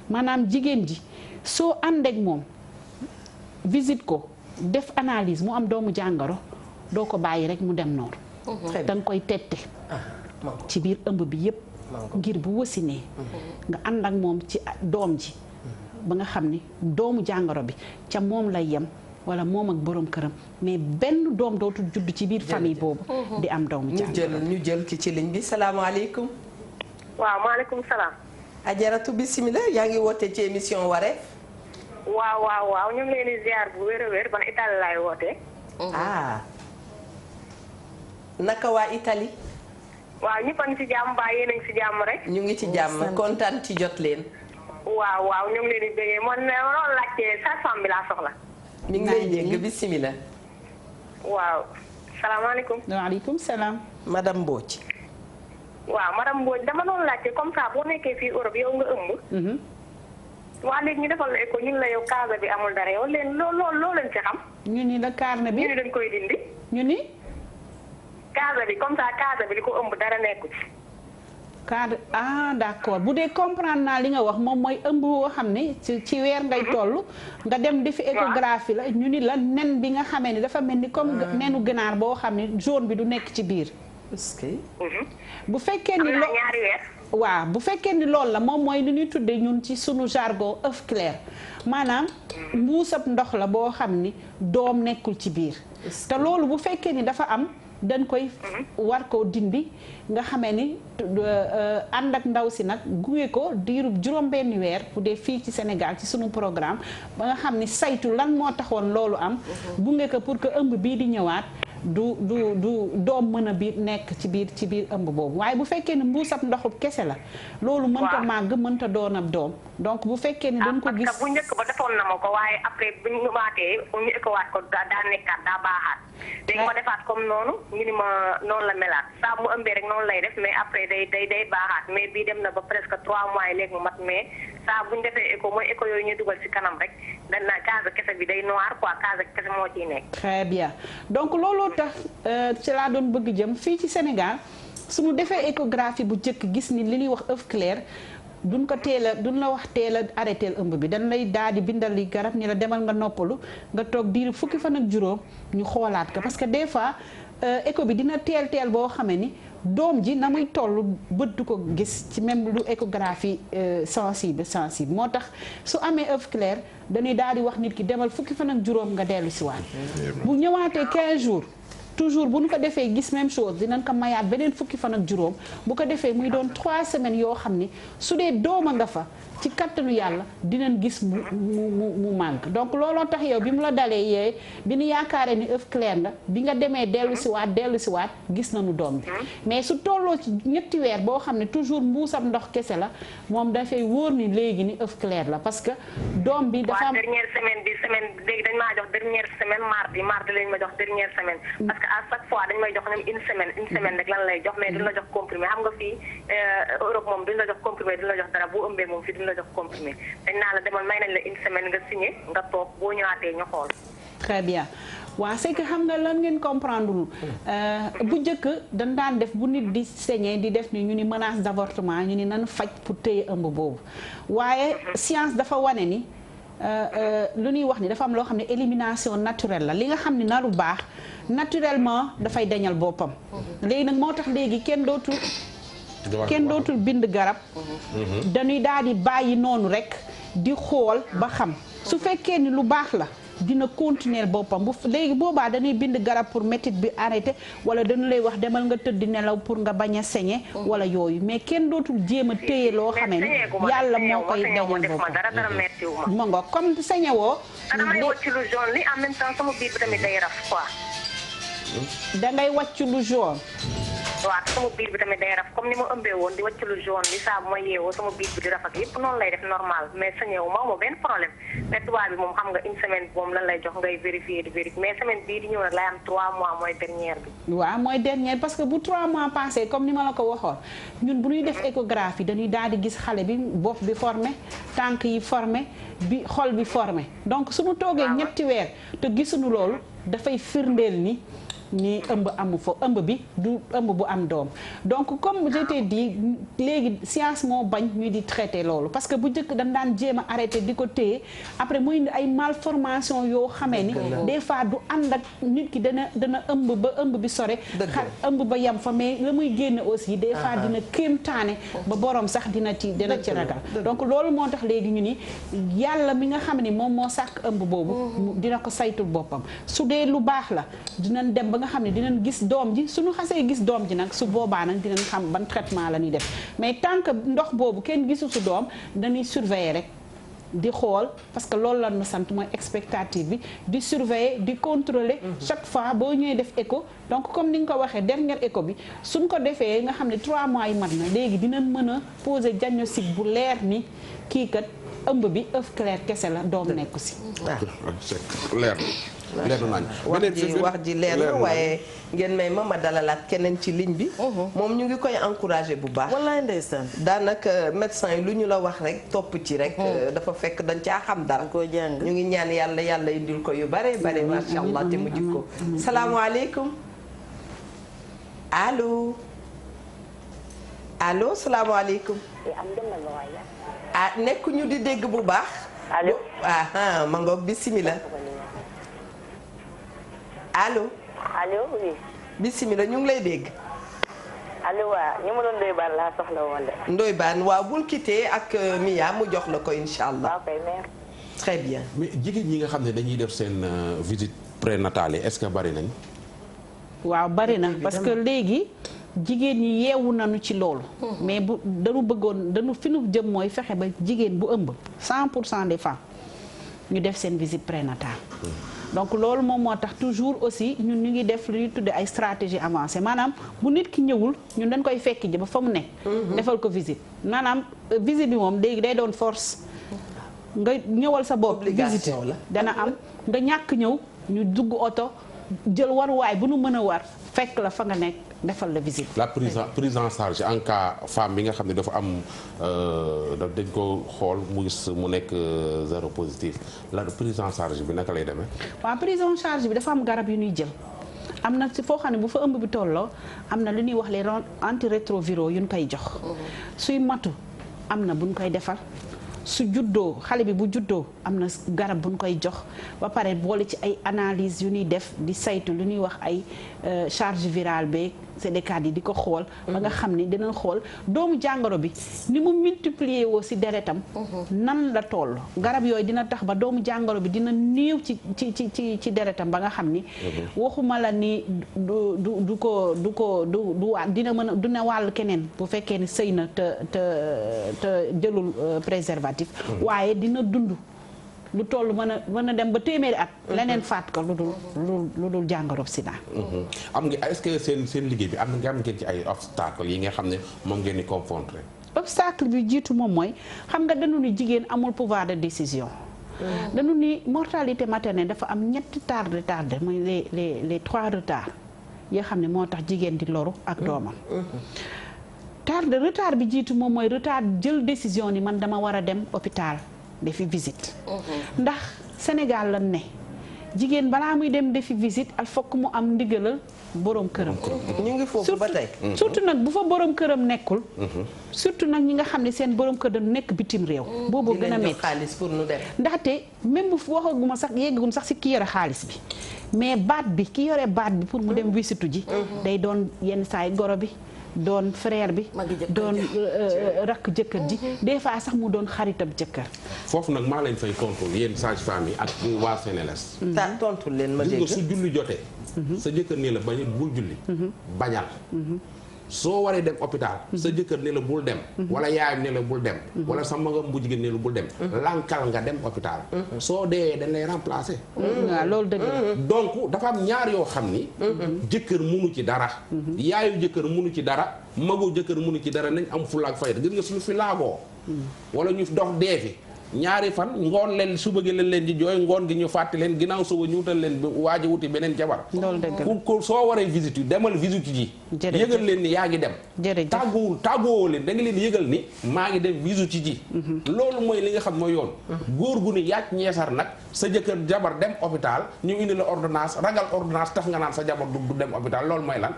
maanaam jigéen ji soo àndeek moom visite ko def analyse mu am doomu jàngoro doo ko bàyyi rek mu dem noonu da nga koy tette ci biir ëmb bi yépp ngir bu wasinee nga ànd ak moom ci doom ji ba nga xam ni doomu jàngoro bi ca moom lay yem wala moom ak borom këram mais benn doom dootul judd ci biir famille boobu di am doomu jàngoro ñu jël ki ci ligne bi salaamaaleykum waaw maaleykum salaam. Ajaratu bisimilah yaa ngi woote ci émission Wareef. waaw ñu ngi leen di ziar bu wér a wér ban Italie laay wootee. naka waa Italie. waaw ñëpp a ngi ci jàmm ba yéen a ngi ci jàmm rek. ñu ngi ci jàmm kontaan ci jot leen. waaw ñu ngi leen di bëggee man noonu laajte sage-femme bi laa soxla. ñu ngi lay dégg bisimilah. waaw salaamaaleykum. waaleykum salaam. madame Mbodj. waaw madame Mbodj dama doon laajte comme ça boo nekkee fii Europe yow nga ëmb. waa léegi ñu defal la écho ñun la yow case bi amul dara yow leen loo leen ci xam. ñu ni la carnet bi ñu ni dañ koy dindi. ñu ni. case bi comme ça case bi li ko ëmb dara nekku ci. cadre d'accord bu dee comprendre naa li nga wax moom mooy ëmb boo xam ne ci weer ngay toll nga dem defi échographie la ñu ni la nen bi nga xamee ni dafa mel ni comme nenu ganaar boo xam ne jaune bi du nekk ci biir. bu fekkee ni ñaari weer. waaw bu fekkee ni loolu la moom mooy li ñuy tuddee ñun ci sunu jargon œuf clair maanaam mbuusab ndox la boo xam ni doom nekkul ci biir te loolu bu fekkee ni dafa am dañ koy war koo dindi nga xamee ni ànd ak ndaw si nag gunge ko diirub juróom-benni weer bu dee fii ci Sénégal ci sunu programme ba nga xam ni saytu lan moo taxoon loolu am gunge ko pour que ëmb bii di ñëwaat du doom mën a biir nekk ci biir ëmb boobu waaye bu fekkee ne mbuusab ndoxu kese la loolu mënta màgg mënta doon ab doom donc bu fekkee ne dañ ko gis parce que bu njëkk ba defoon na ma ko waaye après bu ñu waatee ñu écowaat ko daa nekkaat daa baaxaat dañ ko defaat comme noonu ñu ni ma noonu la melaat saa mu ëmbee rek noonu lay def mais après day baaxaat mais bii dem na ba presque 3 mois yi léegi mu mat mais saa bu ñu defee écho mooy écho yooyu ñuy dugal ci kanam rek dañ naa case kese bi day noir quoi case kese moo ciy nekk. très bien donc looloo tax ci laa doon bëgg jëm fii ci Sénégal suñu defee échographie bu njëkk gis ni li ñuy wax œuf clair duñ la wax teel a arrêté ëmb bi dañ lay daal di bindal li garab ni la demal nga noppalu nga toog diir fukki fan ak juróom ñu xoolaat ko parce que des fois écho bi dina teel boo xamee ni doom ji na muy toll bët du ko gis ci même lu échographie sensible moo tax su amee œuf clair dañuy daal di wax nit ki demal fukki fan ak juróom nga dellu si waat bu ñëwaatee 15 jours toujours bu ñu ko defee gis même chose dinañ ko mayaat beneen fukki fan ak juróom bu ko defee muy doon 3 semaines yoo xam ni su dee dooma nga fa ci kattanu yàlla dinañ gis mu màgg donc looloo tax yow bi mu la dalee yee bi ñu yaakaaree ni œuf clair nga bi nga demee dellu si waat gis nañu doom bi mais su tolloo ci ñetti weer boo xam ne toujours mbuusam ndox kese la moom dafay wóor ni léegi ni œuf clair la parce que doom bi dafa am dernière semaine léegi dañ maa jox dernière semaine mardi lañ ma jox dernière semaine parce que à chaque fois dañ may jox ñoom une semaine rek lan lay jox mais duñ la jox comprimé xam nga fii Europe moom duñ la jox comprimé duñ la jox dara bu ëmbee moom fii duñ la jox comprimé dañ naa la demal may nañ la une semaine nga signé nga toog boo ñëwaatee ñu xool. très bien waaw c'est que xam nga lan ngeen comprendre bu njëkk dañ daan def bu nit di saigner di def ni ñu ni menace d'avortement ñu ni nan faj pour téye ëmb boobu waaye science dafa wane ni lu ñuy wax ni dafa am loo xam ne élimination naturelle la li nga xam ne naru baax naturellement dafay dañal boppam léegi nag moo tax léegi kenn dootul bind garab dañuy daal di bàyyi noonu rek di xool ba xam su fekkee ni lu baax la dina continuer boppam léegi boobaa dañuy bind garab pour métit bi arrêté wala dañu lay wax demal nga tëdd nelaw pour nga bañ a saigner wala yooyu mais kenn dootul jéem a téye loo xamee ni yàlla moo koy dañal boppam ma nga comme saigner woo damay wàcc lu jaune li en même temps sama biir bi tamit day raf quoi dangay wàcc lu jaune waaw sama biir bi tamit day raf comme ni ma ëmbee woon di wàcc lu jaune li saa bu ma yeewoo sama biir bi di raf ak yëpp noonu lay def normal mais sañee wu ma benn problème mais tubaab bi moom xam nga une semaine moom lan lay jox ngay vérifier mais semaine bii di ñëw nag lay am 3 mois mooy dernière bi. waaw mooy dernière parce que bu 3 mois passé comme ni ma la ko waxoon ñun bu ñuy def échographie dañuy daal di gis xale bi bopp bi formé tànk yi formé bi xol bi formé donc suñu toogee ñetti weer te gisuñu loolu dafay firndeel ni ëmb amu fa ëmb bi du ëmb bu am doom donc comme je t'ai dit léegi science moo bañ ñu di traiter loolu parce que bu njëkk dañ daan jéem a arrêté di ko téye après muy indi ay malformation yoo xamee ni des fois du ànd ak nit ki dana ëmb ba ëmb bi sore ëmb ba yem fa mais la muy génne aussi des fois dina kéemtaane ba borom sax dina ci ragal donc loolu moo tax léegi ñu ni yàlla mi nga xam ne moom moo sàkk ëmb boobu dina ko saytul boppam su dee lu baax la dinañ dem ba nga xam ne dinañ gis doom ji suñu xasee gis doom ji nag su boobaa nag dinañ xam ban traitement la ñuy def mais tant que ndox boobu kenn gisu su doom dañuy surveiller rek di xool parce que loolu la ñu sant mooy expectative bi di surveiller di contrôler chaque fois boo ñëwee def écho donc comme ni nga ko waxee dernier écho bi suñ ko defee nga xam ne 3 mois yi mat na léegi dinañ mën a poser diagnostic bu leer ni kii kat ëmb bi œuf clair kese la doom nekku si leer wax ji leer na waaye ngeen may ma dalalaat keneen ci ligne bi moom ñu ngi koy encouragé bu baax wallaay ndeysaan daanaka médecin yi lu ñu la wax rek topp ci rek dafa fekk dañ caa xam dara ñu ngi ñaan yàlla indil ko yu bare bare masha Allah te mu jikko salaamaaleykum allo salaamaaleykum nekkuñu di dégg bu baax allo ma ngoog bismillah allo oui. bismillah ñu ngi lay dégg. allo waaw ñu ma doon Ndoye Bane laa soxla woon de. Ndoye Bane waaw bul quitté ak Mia mu jox la ko incha allah. waaw kay merci. très bien. mais jigéen ñi nga xam ne dañuy def seen visite prénatale yi est-ce que bari nañ. waaw bari na parce que léegi jigéen ñi yeewu nañu ci loolu. mais dañu fi nu jëm mooy fexe ba jigéen bu ëmb 100% des femmes ñu def seen visite prénatale. donc loolu moom moo tax toujours aussi ñun ñu ngi def lu ñuy tudde ay stratégie avancée maanaam bu nit ki ñëwul ñun dañ koy fekk ji ba fa mu ne. defal ko visite maanaam visite bi moom léegi day doon force. nga ñëwal sa bopp visite dana am nga ñàkk ñëw ñu dugg oto jël waruwaay bu nu mën a war fekk la fa nga nekk defal la visite. la prise en charge en cas femme bi nga xam ne dafa am dañ ko xool mu gis mu nekk zéro positif la prise en charge bi naka lay demee. waaw prise en charge bi dafa am garab yu ñuy jël am na ci foo xam ne bu fa ëmb bi tolloo am na lu ñuy wax les antirétroviraux yu ñu koy jox. suy matu am na buñ koy defal. su juddoo xale bi bu juddoo am na garab buñ koy jox ba pare boole ci ay analyse yu ñuy def di saytu lu ñuy wax ay charge virale beeg CD4 yi di ko xool ba nga xam ni dinañ xool doomu jàngoro bi ni mu multiplier woo ci deretam nan la toll garab yooyu dina tax ba doomu jàngoro bi dina néew ci deretam ba nga xam ni waxuma la ni du dina mën a dina wàll keneen bu fekkee ni sëy na te jëlul préservatif waaye dina dund lu toll mën a dem ba téeméeri at leneen faat ko lu dul jàngoro sida. am nga est-ce que seen liggéey bi am ngeen ci ay obstacle yi nga xam ne moom ngeen di confronter. obstacle bi jiitu moom mooy xam nga dañu ni jigéen amul pouvoir de décision. dañu ni mortalité maternelle dafa am ñetti retard mooy les 3 retards yoo xam ne moo tax jigéen di loru ak doomam. retard bi jiitu moom mooy retard jël décision ni man dama war a dem hôpital defi visite. ndax Sénégal lan ne jigéen balaa muy dem defi visite al fokk mu am ndigalal borom këram. ñu ngi foofu ba tey. surtout nag bu fa borom këram nekkul. surtout nag ñi nga xam ne seen borom kër dañu nekk bitim réew. boobu gën a métti xaalis pour nu dem. ndaxte même bu waxaguma sax yeggagum sax ci ki yore xaalis bi mais baat bi ki yore baat bi pour mu dem visitu ji. day doon yenn saay goro bi. doon frère bi doon rakk jëkkër ji des fois sax mu doon xaritab jëkkër. foofu nag maa leen fay tontu yéen sage-femme yi ak waa Sénélas. tontu leen ma dégg su julli jotee. sa jëkkër ne la bañ bul julli. bañal. soo waree dem hôpital. sa jëkkër ne la bul dem. wala yaayam ne la bul dem. wala sa magam bu jigéen ne la bul dem. lankal nga dem hôpital. soo dee dañ lay remplacer. waaw loolu dëgg la. donc dafa am ñaar yoo xam ni. jëkkër munu ci dara. yaayu jëkkër munu ci dara. magu jëkkër munu ci dara nañ am fulla ak fayda gis nga suñu fi laagoo. wala ñu dox dee fi. ñaari fan ngoon leen suba gi leen di jooy ngoon gi ñu fàtte leen ginnaaw suba ñu wutal leen waaji wuti beneen jabar. loolu dëgg la pour soo waree visite yu demal visite ji. yëgal leen ni yaa ngi dem. jërëjëf tàgguwoo leen da nga leen yëgal ni maa ngi dem visite ji. loolu mooy li nga xam mooy yoon. góor gu ni yàcc ñeesar nag sa jëkkër jabar dem hôpital ñu indi la ordonnance ragal ordonnance tax nga naan sa jabar du dem hôpital loolu mooy lan.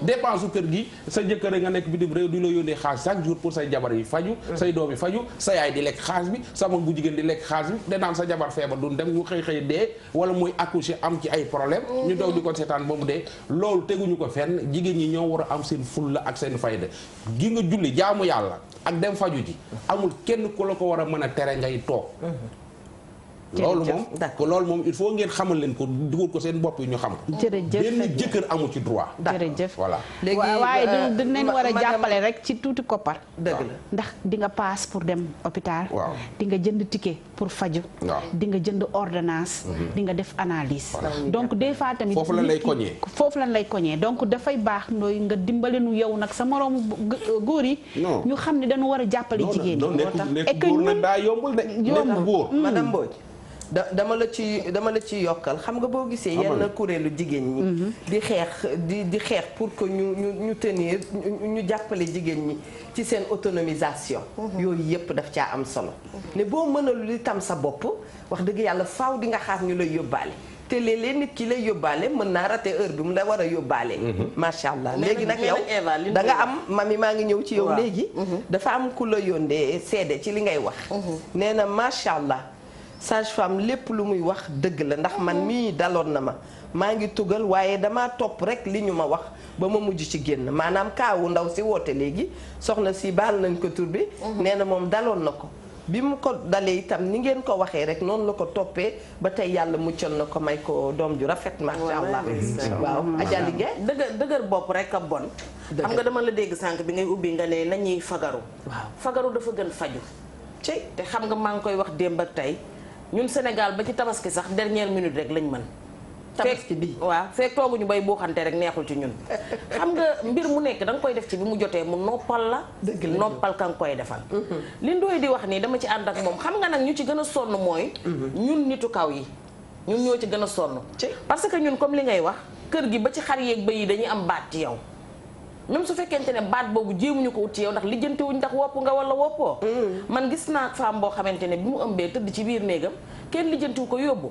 dépense su kër gi sa jëkkër nga nekk bitim réew di la yónnee xaalis chaque jour pour say jabar yi faju say doom yi faju sa yaay di lekk xaalis bi bu jigéen di lekk xaalis bi danaan sa jabar feebar du dem ñu xëy dee wala muy accoucher am ci ay problème ñu doog di ko seetaan ba mu dee loolu teguñu ko fenn jigéen ñi ñoo war a am seen fulla ak seen fayda gi nga julli jaamu yàlla ak dem faju ji amul kenn ku la ko war a mën a tere ngay toog loolu moom il faut ngeen xamal leen ko dugal ko seen bopp yi ñu xam ko. jërëjëf benn jëkkër amu ci droit. jërëjëf voilà. léegi waaye dinañ war a jàppale rek ci tuuti koppar. dëgg la ndax di nga paas pour dem hôpital. waaw di nga jënd ticket pour faju. waaw di nga jënd ordonnance. di nga def analyse. donc des fois tamit. foofu lan lay koñee. foofu lan lay koñee donc dafay baax nooy nga dimbali nu yow nag sa moroomu góor yi. ñu xam ne dañu war a jàppale jigéen ñi. nekk góor nag daa yombul de. nekk góor madame Mbodj. dama la ci yokkal xam nga boo gisee yenn kuréelu jigéen ñi di xeex pour que ñu tenir ñu jàppale jigéen ñi ci seen autonomisation yooyu yëpp daf caa am solo ne boo mënalul itam sa bopp wax dëgg yàlla faaw di nga xaar ñu lay yóbbaale te léeg-léeg nit ki lay yóbbaale mën naa raté heure bi mu la war a yóbbaale macha allah léegi nag yow da nga am mami maa ngi ñëw ci yow léegi dafa am ku la yóndee seede ci li ngay wax nee na macha allah sage-femme lépp lu muy wax dëgg la ndax man mii daloon na ma maa ngi tugal waaye dama topp rek li ñu ma wax ba ma mujj ci génn maanaam kaawu ndaw si woote léegi soxna si baal nañ ko tur bi nee na moom daloon na ko bi mu ko dalee itam ni ngeen ko waxee rek noonu la ko toppee ba tey yàlla muccal na ko may ko doom ju rafet macha allah waaw Adja Linguère dëgër bopp rek a bon xam nga dama la dégg sànq bi ngay ubbi nga ne nañuy fagaru waaw fagaru dafa gën faju te xam nga maa ngi koy wax démb ak tey ñun Sénégal ba ci tabaski sax dernière minute rek lañ mën. tabaski bi waaw fekk tooguñu bay buuxante rek neexul ci ñun. xam nga mbir mu nekk da nga koy def ci bi mu jotee mu noppal la. noppal ka nga koy defal. li Ndoye di wax nii dama ci ànd ak moom xam nga nag ñu ci gën a sonn mooy. ñun nitu kaw yi ñun ñoo ci gën a sonn. parce que ñun comme li ngay wax kër gi ba ci xar yeeg bëy yi dañuy am baat ci yow. même su fekkente ne baat boobu jéemuñu ko ut ci yow ndax lijjantewuñ ndax wopp nga wala woppoo. man gis naa femme boo xamante ne bi mu ëmbee tëdd ci biir néegam kenn lijjantiwu ko yóbbu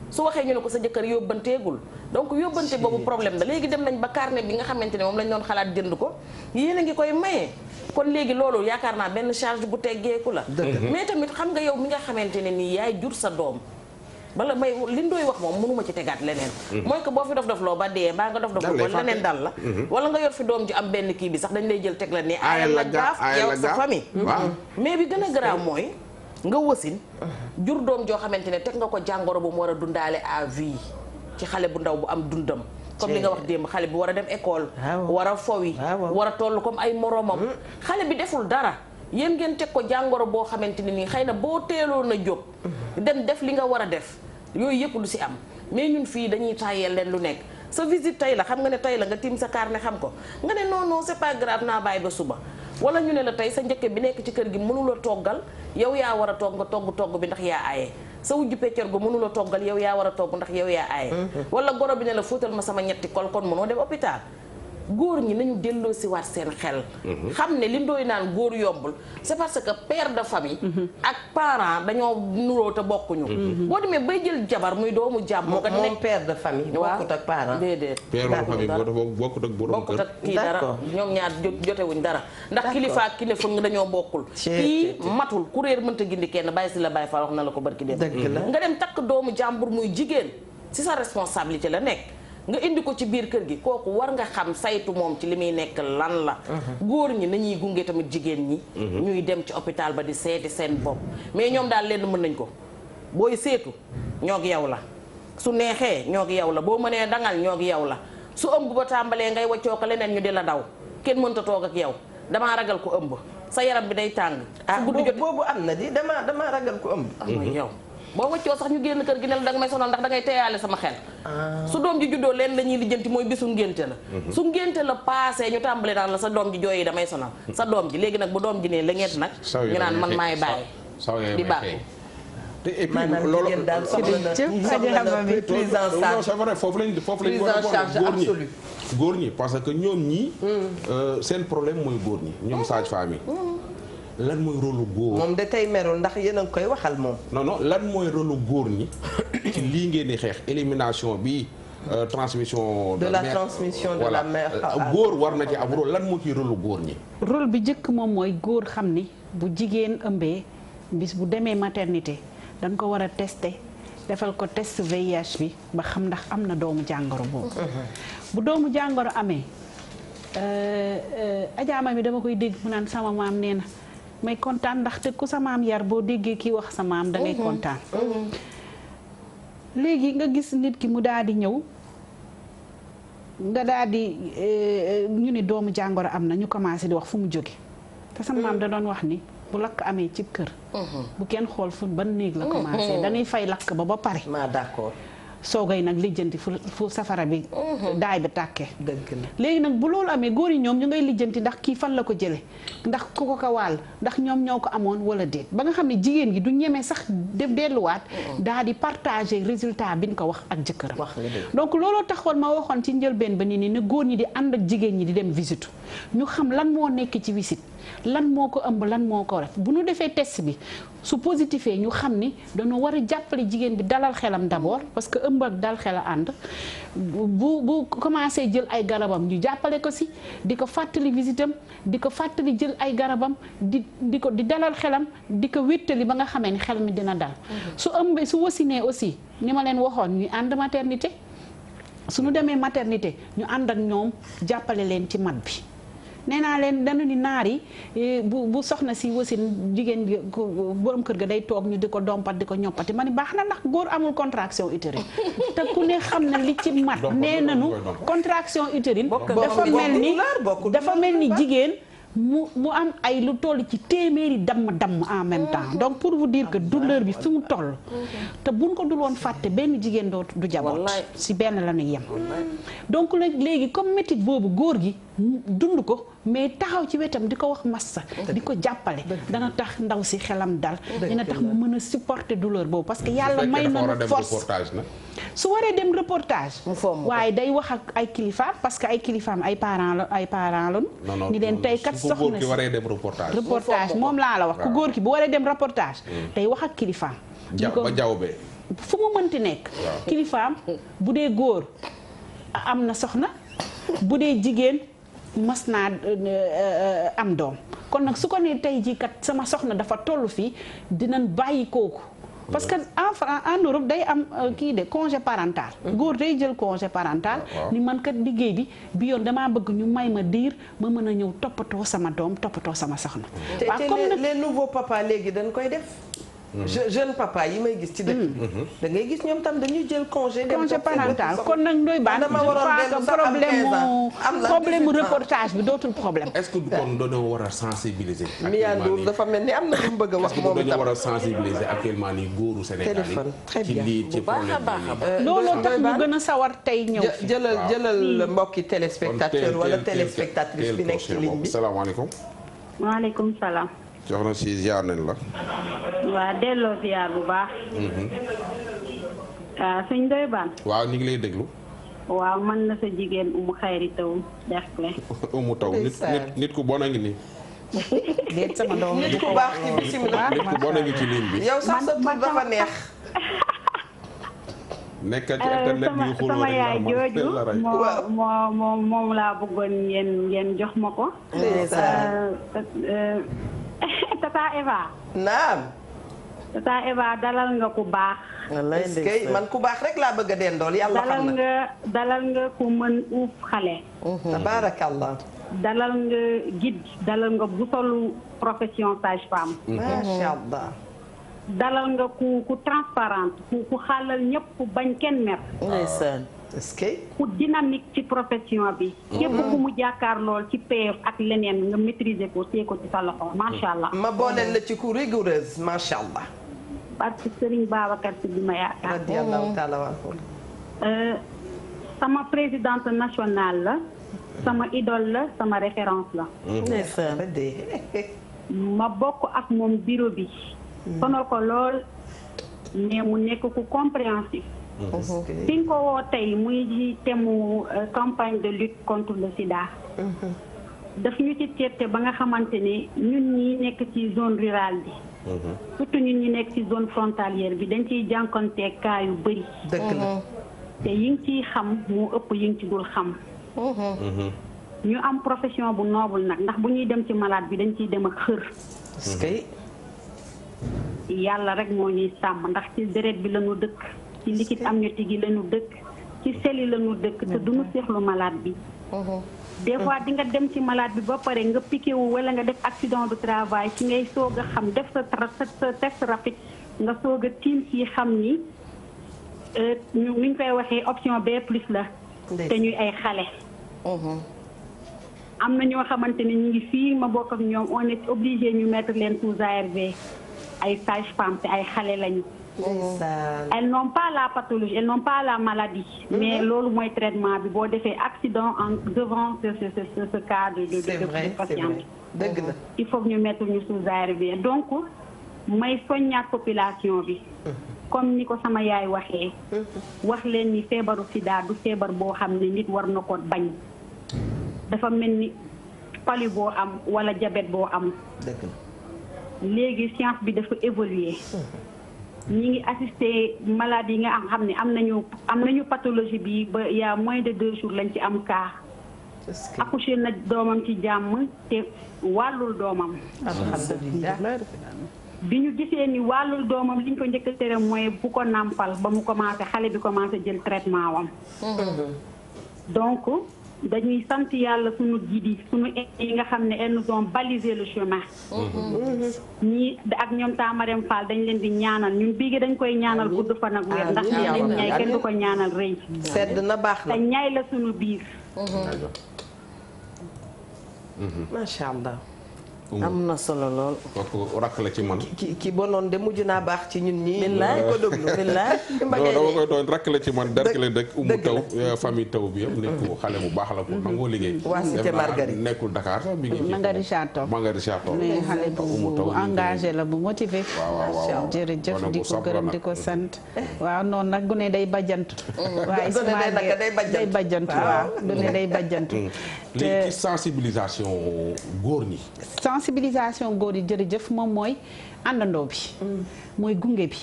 su waxee ñu ne ko sa jëkkër yóbbanteegul donc yóbbante boobu problème la léegi dem nañ ba carnet bi nga xamante ne moom lañ doon xalaat jënd ko yéen a ngi koy maye kon léegi loolu yaakaar naa benn charge bu teggeeku la. mais tamit xam nga yow mi nga xamante ne nii yaay jur sa doom. bala may li Ndoye wax moom mënuma ci tegaat leneen mooy que boo fi dof loo ba dee mbaa nga dof loo ba leneen dal la wala nga yor fi doom ji am benn kii bi sax dañ lay jël teg la ne aayal la gaaf yow sa famille mais bi gën a garaaw mooy nga wasin jur doom joo xamante ne teg nga ko jàngoro bu mu war a dundaale à vie ci xale bu ndaw bu am dundam comme li nga wax démb xale bi war a dem école war a fowi war a toll comme ay moromam xale bi deful dara yéen ngeen teg ko jàngoro boo xamante ne nii xëy na boo teeloon a jóg dem def li nga war a def yooyu yëpp du si am mais ñun fii dañuy taayeel leen lu nekk sa visite tey la xam nga ne tey la nga tiim sa carnet xam ko nga ne non non c'est pas grave naa bàyyi ba suba wala ñu ne la tey sa njëkke bi nekk ci kër gi mënula toggal yow yaa war a togg nga togg bi ndax yaa aaye sa wujju peccor go mënula toggal yow yaa war a togg ndax yow yaa aaye wala goro bi ne la fóotal ma sama ñetti kol kon mënoo dem hôpital góor ñi nañu delloo si waat seen xel xam ne li Ndoye naan góor yombul c'est parce que père de famille ak parent dañoo nuroo te bokkuñu boo demee bay jël jabar muy doomu jàmm nga nekk père de famille bokkut ak parent déedéet père de famille bokkut ak borom kër bokkut ak kii dara ñoom ñaar jotewuñ dara ndax kilifa ak kilifa nga dañoo bokkul kii matul ku réer mënta gindi kenn bàyyi si la bàyyi fa wax na la ko barki dem nga dem takk doomu jàmbur muy jigéen si sa responsabilité la nekk nga indi ko ci biir kër gi kooku war nga xam saytu moom ci li muy nekk lan la góor ñi nañuy gunge tamit jigéen ñi ñuy dem ci hôpital ba di seeti seen bopp mais ñoom daal lenn mën nañ ko booy seetu ñoo gi yow la su neexee ñoo gi yow la boo mënee dangal ñoo gi yow la su ëmb ba tàmbalee ngay waccoo ko leneen ñu di la daw kenn mënta toog ak yow damaa ragal ko ëmb sa yaram bi day tàng su guddi jot boobu am na di damaa ragal ko ëmb yow boo wëccoo sax ñu génn kër gi ne la danga may sonal ndax dangay teyaale sama xel su doom ji juddoo leen la ñuy lijjanti mooy bisu ngénte la su ngénte la paasee ñu tàmbale naan la sa doom ji jooyi damay sonal sa doom ji léegi nag bu doom ji ne la ñeent nag ñu naan man maay bàyyi di baaxu te et puis loolu c'est vrai foofu lañ war a boole góor ñi parce que ñoom ñii seen problème mooy góor ñi ñoom sage-femme yi lan mooy rôle góor moom de tey merul ndax yéen a ngi koy waxal moom non lan mooy rôle góor ñi ci lii ngeen di xeex élimination bi transmission de la transmission de la mère góor war na ci am rôle lan moo ciy rôle góor ñi rôle bi njëkk moom mooy góor xam ni bu jigéen ëmbee bis bu demee maternité dañ ko war a tester defal ko test VIH bi ba xam ndax am na doomu jàngoro boobu bu doomu jàngoro amee ajaama mi dama koy dégg mu naan sama maam nee na may kontaan ndaxte ku sa maam yar boo déggee kii wax sa maam da ngay kontaan léegi nga gis nit ki mu daal di ñëw nga daal di ñu ni doomu jàngoro am na ñu commencé di wax fu mu jóge te sa maam da doon wax ni bu lakk amee ci kër bu kenn xool fu ban néeg la commencé dañuy fay lakk ba pare ma d'accord soogay nag lijjanti fu safara bi daay bi tàkkee dëgg la léegi nag bu loolu amee góor yi ñoom ñu ngay lijjanti ndax kii fan la ko jële ndax ku ko wàll ndax ñoom ñoo ko amoon wala déet ba nga xam ne jigéen gi du ñeme sax delluwaat daal di partager résultat bi ñu ko wax ak jëkkëram donc looloo taxoon ma waxoon ci njëlbeen ba ni ne góor ñi di ànd ak jigéen ñi di dem visite ñu xam lan moo nekk ci visite lan moo ko ëmb lan moo ko def bu ñu defee test bi su positifee ñu xam ni dañoo war a jàppale jigéen bi dalal xelam d'abord parce que ëmb ak dal xel a ànd bu commencé jël ay garabam ñu jàppale ko si di ko fàttali visitam di ko fàttali jël ay garabam di dalal xelam di ko wéttali ba nga xamee ni xel mi dina dal su ëmbee su wasinee aussi ni ma leen waxoon ñuy ànd maternité su ñu demee maternité ñu ànd ak ñoom jàppale leen ci mat bi nee naa leen dañu ni naar yi bu soxna si wasin jigéen borom kër ga day toog ñu di ko dompat di ko ñoppati ma ni baax na ndax góor amul contraction utérine te ku ne xam na li ci mat nee nañu contraction utérine dafa mel ni jigéen mu am ay lu toll ci téeméeri damm en même temps donc pour vous dire que douleur bi fi mu toll te buñ ko dul woon fàtte benn jigéen du jaboot si benn la ñuy yem donc léegi comme métit boobu góor gi dund ko mais taxaw ci wetam di ko wax massa di ko jàppale dana tax ndaw si xelam dal dina tax mu mën a supporter douleur boobu parce que yàlla may na force su waree dem reportage waaye day wax ak ay kilifaam parce que ay kilifaam ay parents lañu ni leen tey kat soxna si waree dem reportage moom laa la wax ku góor ki bu waree dem reportage day wax ak kilifaam ba jawbe fu mu mënti nekk kilifaam bu dee góor am na soxna bu dee jigéen mas naa am doom kon nag su ko nee tey jii kat sama soxna dafa toll fii dinañ bàyyi kooku parce que en Europe day am kii de congé parental góor day jël congé parental ni man kat liggéey bi yoon damaa bëgg ñu may ma diir ma mën a ñëw toppatoo sama doom toppatoo sama soxna te les nouveaux papas léegi dañ koy def jeune papa yi may gis ci dëkk da ngay gis ñoom tam dañuy jël congé parental kon nag ndoy baan problème reportage bi dootul problème est-ce que du kon dañoo war a sensibiliser Miyandour dafa mel ni am na lu mu bëgg a wax moom dañoo war a sensibiliser actuellement nii góoru Sénégal yi ci lii ci problème looloo tax ñu gën a sawar tey ñëw jëlal mbokki téléspectateur wala téléspectatrice bi nekk ci ligne bi salaamaaleykum waaleykum salaam soxna si ziar nañ la. waa delloo ziar bu baax. sëñ Ndoye Bane. waaw ñu ngi lay déglu. waaw man na sa jigéen Umu Xayri Taw Derklé. Umu Taw nit ku bon a ngi nii. déet sama doom nit ku baax ci bisimilah. nit ku bon a ngi ci ligne bi. yow sax sa tur dafa neex. nekk ci internet bi xuloo sama yaay jooju moom laa bëggoon ngeen jox ma ko. Tata Eva. naam. Tata Eva dalal nga ku baax. est-ce que man ku baax rek laa bëgg a dendool yàlla xam na. dalal nga ku mën uuf xale. tabaarakallah. dalal nga guide dalal nga bu solu profession sage-femme. macha allah. dalal nga ku transparente ku xaalal ñëpp bañ kenn mer. ndeysaan. est-ce que. ku dynamique ci profession bi. képp ku mu jàkkaar lool ci PF ak leneen nga maîtriser ko téye ko ci sa loxo macha allah. ma booleel la ci ku rigoureuse macha allah. parce que Serigne Babacar Sy bi ma yaakaar. radiyallahu taala anhu. sama présidente nationale la. sama idole la sama référence la. ndeysaan. ma bokk ak moom bureau bi. sonal ko lool mais mu nekk ku compréhensif. fi nga ko woo tey muy ci thème campagne de lutte contre le sida. daf ñu ci teete ba nga xamante ne ñun ñi nekk ci zone rurale bi. surtout ñun ñi nekk ci zone frontalière bi dañ ciy jànkonteeg cas yu bëri. dëgg la. te yi ngi ciy xam moo ëpp yi ngi ci dul xam. ñu am profession bu noble nag ndax bu ñuy dem ci malade bi dañ ciy dem ak xër. est-ce que. yàlla rek moo ñuy sàmm ndax ci deret bi lañu dëkk ci liquide amniotique yi lañu dëkk ci sel yi lañu dëkk te duñu seexlu malade bi. des fois di nga dem ci malade bi ba pare nga piqué wu wala nga def accident de travail ci ngay soog a xam def sa test rapide nga soog a tiim ci xam ni ñu koy waxee option B plus la. te ñuy ay xale. am na ñoo xamante ne ñu ngi fii ma bokk ak ñoom on est obligé ñu mettre leen sous ARV ay sages-femmes te ay xale lañu. elles n'ont pas la pathologie elles n'ont pas la maladie. mais loolu mooy traitement bi boo defee accident en devant ce cas de patient bi. dëgg la. il faut que ñu mettre ñu sous ARV donc may soññaat population bi. comme ni ko sama yaay waxee. wax leen ni feebaru sida du feebar boo xam ne nit war na ko bañ. dafa mel ni palu boo am wala diabète boo am. dëgg la. léegi science bi dafa évoluer. ñi ngi assister malade yi nga xam ne am nañu pathologie bi ba y a moins de 2 jours lañ ci am cas. accouché na doomam ci jàmm te wàllul doomam. alhamdulilah. bi ñu gisee ni wàllul doomam liñ ko njëkk a tere mooy bu ko nàmpal ba mu commencé xale bi commencé jël traitement wam. donc dañuy sant yàlla sunu guide yi sunu yi nga xam ne elles nous ont balisé le chemin. ñii ak ñoom Tamarem Fall dañ leen di ñaanal ñun bii dañ koy ñaanal gudd fan ak wér ndax ñun ñay kenn du ko ñaanal rëy. sedd na baax na te ñaay la sunu biir. macha allah. am na solo lool. kooku rakk la ci man. ki bonoon de mujj naa baax ci ñun ñii. billaay ko déglu billaay. dama koy doon rakk la ci man Derklé dëkk Umu Taw famille Taw bi yëpp nekk xale bu baax la pour nangoo liggéey. waa Cité Marguerite nekkul Dakar sax bi ngi ci Mangari Chateau. Mangari Chateau. mais xale bu engagé la bu motivé. waaw jërëjëf di ko gërëm di ko sant. waaw noonu nag gune day bajjantu. waaye su ma day bajjantu waaw gune day bajjantu. léegi ci sensibilisation góor ñi. sensibilisation góor yi jërëjëf moom mooy àndandoo bi. mooy gunge bi.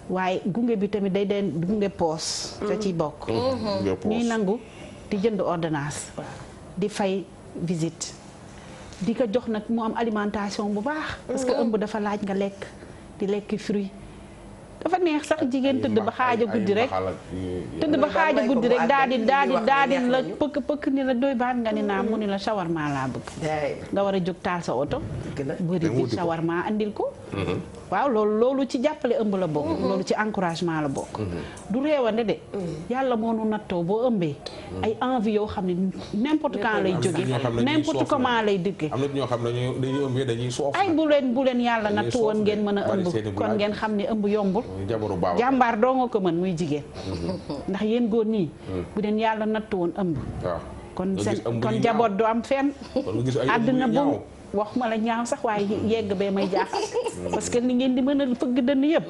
waaye gunge bi tamit day den gunge poos. te ciy bokk. ñuy nangu di jënd ordonnance. di fay visite. di ko jox nag mu am alimentation bu baax. parce que ëmb dafa laaj nga lekk di lekk fruit. dafa neex sax jigéen tëdd ba xaaja guddi rek tëdd ba xaaja guddi rek daal di la pëkk ni la doy baat nga ni naa mu ni la shawarma laa bëgg nga war a jóg taal sa oto bëri bi shawarma andil ko waaw loolu ci jàppale ëmb la bokk loolu ci encouragement la bokk du réewande de yàlla moo nu nattoo boo ëmbee ay envie yoo xam ne n'importe quand lay jóge n'importe comment lay dëkke am na ñoo xam ne dañuy ëmbee dañuy soof ay bu leen yàlla nattu woon ngeen mën a ëmb kon ngeen xam ne ëmb yombul jàmbaar doo nga ko mën muy jigéen ndax yéen góor ñii bu den yàlla nattu woon ëmb kon jaboot du am fenn àddina bu waxuma la ñaaw sax waaye yegg bee may jaaxal parce que ni ngeen di mën a fëgg dënn yëpp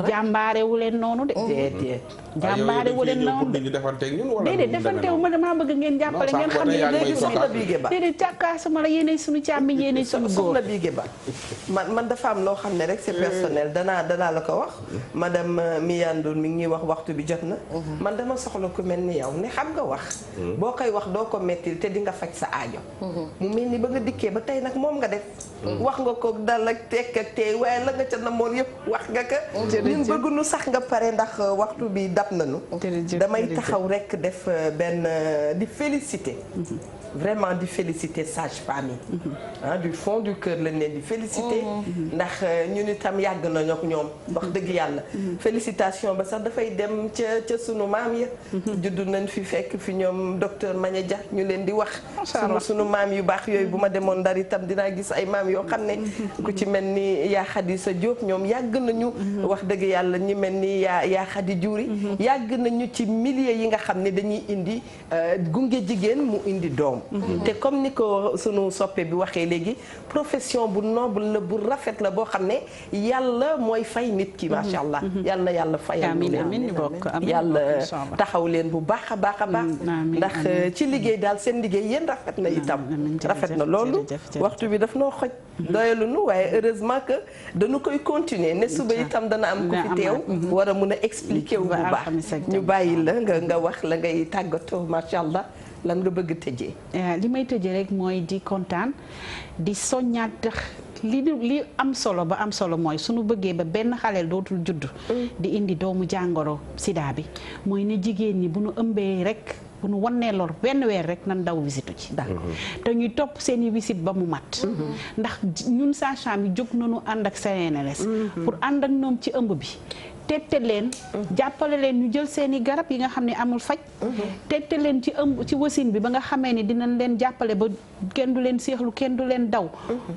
jàmbaare wu leen noonu de jàmbaare wu leen noonu déedéet defantewu ma damaa bëgg ngeen jàppale ngeen xam ne déedéet càkkaasuma la yéenay suñu càmmiñ yéenay suñu góor soxna Bigué Ba man dafa am loo xam ne rek c'est personnel danaa la ko wax madame Miyandour mi ngi ñuy wax waxtu bi jot na man dama soxla ku mel ni yow ne xam nga wax boo koy wax doo ko mettil te di nga faj sa aajo mu mel ni ba nga dikkee ba tey nag moom nga def wax nga ko dal ak tekk ak tey waaye la nga ca namoon yëpp wax nga ko ñun bëgguñu sax nga pare ndax waxtu bi dab nañu damay taxaw rek def benn di féliciter vraiment di féliciter sage-femme yi du fond du cœur lañ leen di féliciter ndax ñun itam yàgg nañu ak ñoom wax dëgg yàlla félicitation ba sax dafay dem ca sunu maam ya juddu nañ fi fekk fi ñoom docteur Magna Dia ñu leen di wax sunu maam yu baax yooyu bu ma demoon Ndar itam dinaa gis ay maam yoo xam ne ku ci mel ni yaa Khadija Diop ñoom yàgg nañu wax dëgg yàlla ñi mel ni yaa Khadi Diouri yàgg nañu ci milieu yi nga xam ne dañuy indi gunge jigéen mu indi doom te comme ni ko sunu soppe bi waxee léegi profession bu noble la bu rafet la boo xam ne yàlla mooy fay nit ki macha allah yàlla na yàlla fayal leen yàlla taxaw leen bu baax a baax a baax ndax ci liggéey daal seen liggéey yéen rafet na itam rafet na loolu waxtu bi daf noo xoj doyalunu waaye heureusement que dañu koy continuer ne suba itam dana am ku fi teew war a mun a expliquer wu bu baax ñu bàyyi la nga wax la ngay tàggatoo macha allah lan nga bëgg tëjee. li may tëjee rek mooy di kontaan di soññaat li am solo ba am solo mooy suñu bëggee ba benn xaleel dootul judd. di indi doomu jàngoro sida bi mooy ne jigéen ñi bu nu ëmbee rek bu nu wannee lor benn weer rek nan daw visitu ci. te ñuy topp seen i visite ba mu mat. ndax ñun sage-femme yi jóg nañu ànd ak CNRS. pour ànd ak ñoom ci ëmb bi. tette leen jàppale leen ñu jël seeni garab yi nga xam ne amul faj tette leen ci ëmb ci wasin bi ba nga xamee ni dinañ leen jàppale ba kenn du leen seexlu kenn du leen daw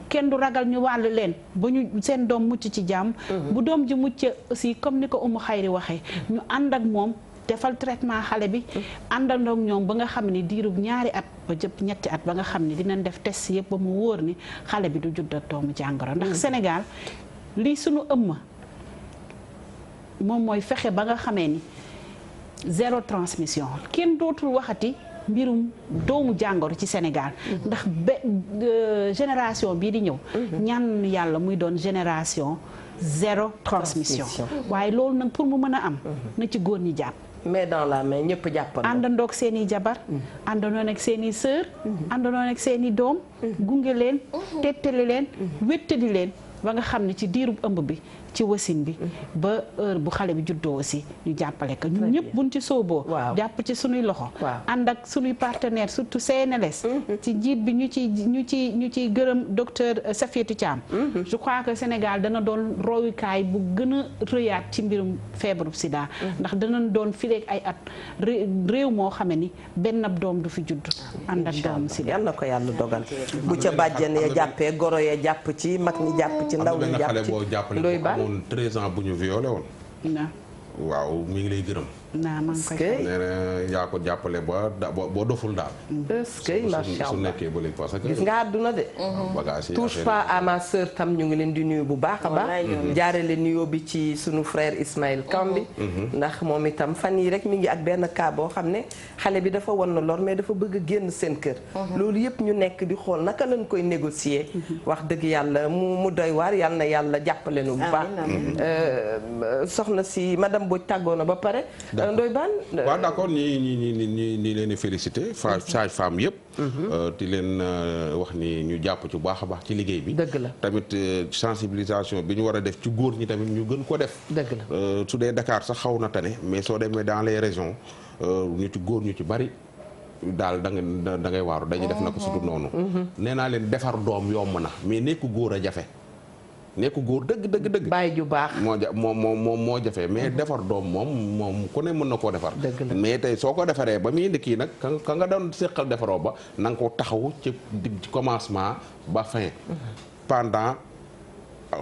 kenn du ragal ñu wàll leen ba ñu seen doom mucc ci jàmm bu doom ji mucc aussi comme ni ko Umu Xayri waxee ñu ànd ak moom defal traitement xale bi àndandoo ak ñoom ba nga xam ne diirub ñaari at ba jëpp ñetti at ba nga xam ne dinañ def test yëpp ba mu wóor ni xale bi du judd ak doomu jàngoro ndax Sénégal lii sunu ëmma moom mooy fexe ba nga xamee ni zéro transmission kenn dootul waxati mbirum doomu jàngoro ci Sénégal ndax génération bii di ñëw ñaan yàlla muy doon génération zéro transmission waaye loolu nag pour mu mën a am na ci góor ñi jàpp mais dans la main ñëpp jàppandoo àndandoog seen i jabar àndandoo ak seen i sœur àndandoo ak seen i doom gunge leen tettali leen wéttali leen ba nga xam ne ci diirub ëmb bi ci wasin bi ba heure bu xale bi juddoo aussi ñu jàppale ko ñun ñëpp buñ ci sooboo jàpp ci sunuy loxo ànd ak sunuy partenaire surtout CNLS ci njiit bi ñu ciy gërëm docteur Safiatou Thiam je crois que Sénégal dana doon royukaay bu gën a rëyaat ci mbirum feebaru sida ndax danañ doon fileeg ay at réew moo xame ni benn ab doom du fi judd ànd ak doomu sida yal na ko yàlla dogal bu ca bàjjen ya jàppee goro ya jàpp ci mag ñi jàpp ci ndaw ñi jàpp ci ndoy ba amoon 13 ans bu ñu violé woon waaw mi ngi lay gërëm naa man koy nee na yaa ko jàppale ba boo doful daal. est-ce que macha allah su nekkee ba léegi parce que. gis nga àdduna de. bagage yi touche pas à ma sœur tam ñu ngi leen di nuyu bu baax a baax. jaarale nuyoo bi ci sunu frère Ismaël Kambi. ndax moom itam fan yi rek mi ngi ak benn cas boo xam ne xale bi dafa wan na lor mais dafa bëgg a génn seen kër. loolu yëpp ñu nekk di xool naka lañ koy négocier. wax dëgg yàlla mu doy waar yal na yàlla jàppale nu bu baax. soxna si madame Mbodj tàggoo na ba pare. Ndoye Bane waaw d'accord ñi leen di félicité sage femme yëpp di leen wax ni ñu jàpp ci bu baax a baax ci liggéey bi dëgg la tamit sensibilisation bi ñu war a def ci góor ñi tamit ñu gën ko def dëgg la su dee Dakar sax xaw na tane mais soo demee dans les régions ñu ci góor ñu ci bari daal da ngay waaru dañuy def na ko surtout noonu nee naa leen defar doom yomb na mais nekk góor a jafe nekk góor dëgg. bàyyi ju baax moo jafe mais defar doom moom ku ne mën na koo defar. mais tey soo ko defaree ba muy indi kii nag ka nga doon séqal defaroo ba na nga ko taxaw ci commencement ba fin. pendant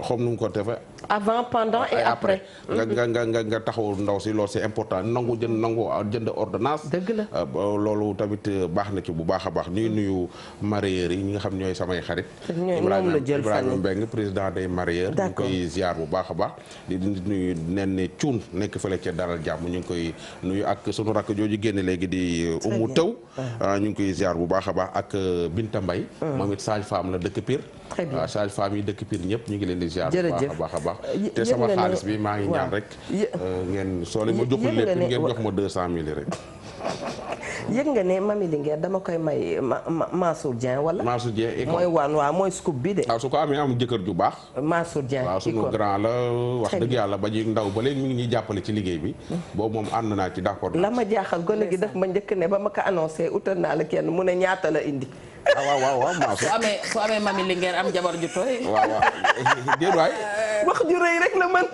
xam nu mu ko defee. avant pendant et après. nga taxaw ndaw si loolu c'est important nangu jënd ordonnance. dëgg la loolu tamit baax na ci bu baax a baax ñuy nuyu marieurs yi ñi nga xam ñooy samay xarit. Ibrahima Mbengue président des marieurs. ñu ngi koy ziar bu baax a baax. di nuyu nen ne Cuun nekk fële ca Dalal Jàmm ñu ngi koy nuyu ak sunu rakk jooju génne léegi di Umu Taw. ñu ngi koy ziar bu baax a baax ak Binta Mbay moom it sage femme la dëkk Pire. très bien sage femme yi dëkk Pire ñëpp ñu ngi leen di ziar bu baax a baax. te sama xaalis bi maa ngi ñaan rek ngeen soo leen ma joxul lépp ngeen jox ma 200 000 rek. yëg nga ne Mami Linguère dama koy may Mansour Dieng wala. Mansour Dieng mooy waaw mooy scoop bi de. waaw su ko amee am jëkkër ju baax. Mansour Dieng waaw sunu grand la wax dëgg yàlla ba ji ndaw ba léegi mi ngi ñuy jàppale ci liggéey bi. boobu moom ànd naa ci d'accord. la ma jaaxal gone gi daf ma njëkk ne ba ma ko annoncé utal naa la kenn mu ne ñaata la indi. waaw Mansour. su amee Mami Linguère am jabar ju tooy. waaw déedéet waay. wax ju rëy rek la mën.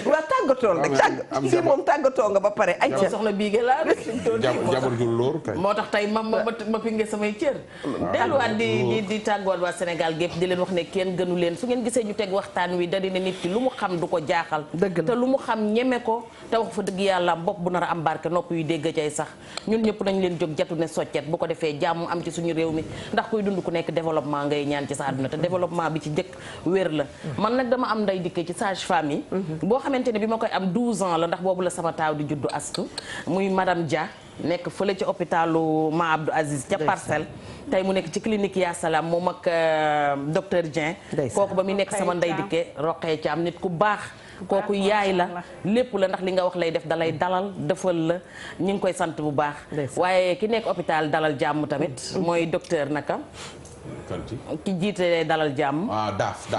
waa tàggatool rek fii moom tàggatoo nga ba pare. ay soxna Biige laa rek. jabar ju lóor kay. moo tax tey ma pinge samay cër. delluwaat di tàggoot waa Sénégal gépp di leen wax ne kenn gënu leen su ngeen gisee ñu teg waxtaan wi da di ne nit ki lu mu xam du ko jaaxal. te lu mu xam ñeme ko te wax fa dëgg yàlla bopp bu nar a am barke nopp yu dégg cay sax ñun ñëpp nañ leen jóg jatu ne soccet bu ko defee jàmm am ci suñu réew mi ndax kuy dund ku nekk développement ngay ñaan ci sa àdduna te développement bi ci njëkk wér la man nag dama am nday dikke ci sage femme yi boo xamante ne bi ma koy am 12 ans la ndax boobu la sama taaw di juddu astu muy madame Dia nekk fële ci hôpitalu Ma Abdou Aziz ca Parcelles tey mu nekk ci clinique Ya Salam moom ak docteur Dieng kooku ba muy nekk sama nday dikke roqee ci am nit ku baax kooku yaay la lépp la ndax li nga wax lay def dalay dalal defal la ñu ngi koy sant bu baax waaye ki nekk hôpital Dalal Jàmm tamit mooy docteur naka ki jiite Dalal Jàmm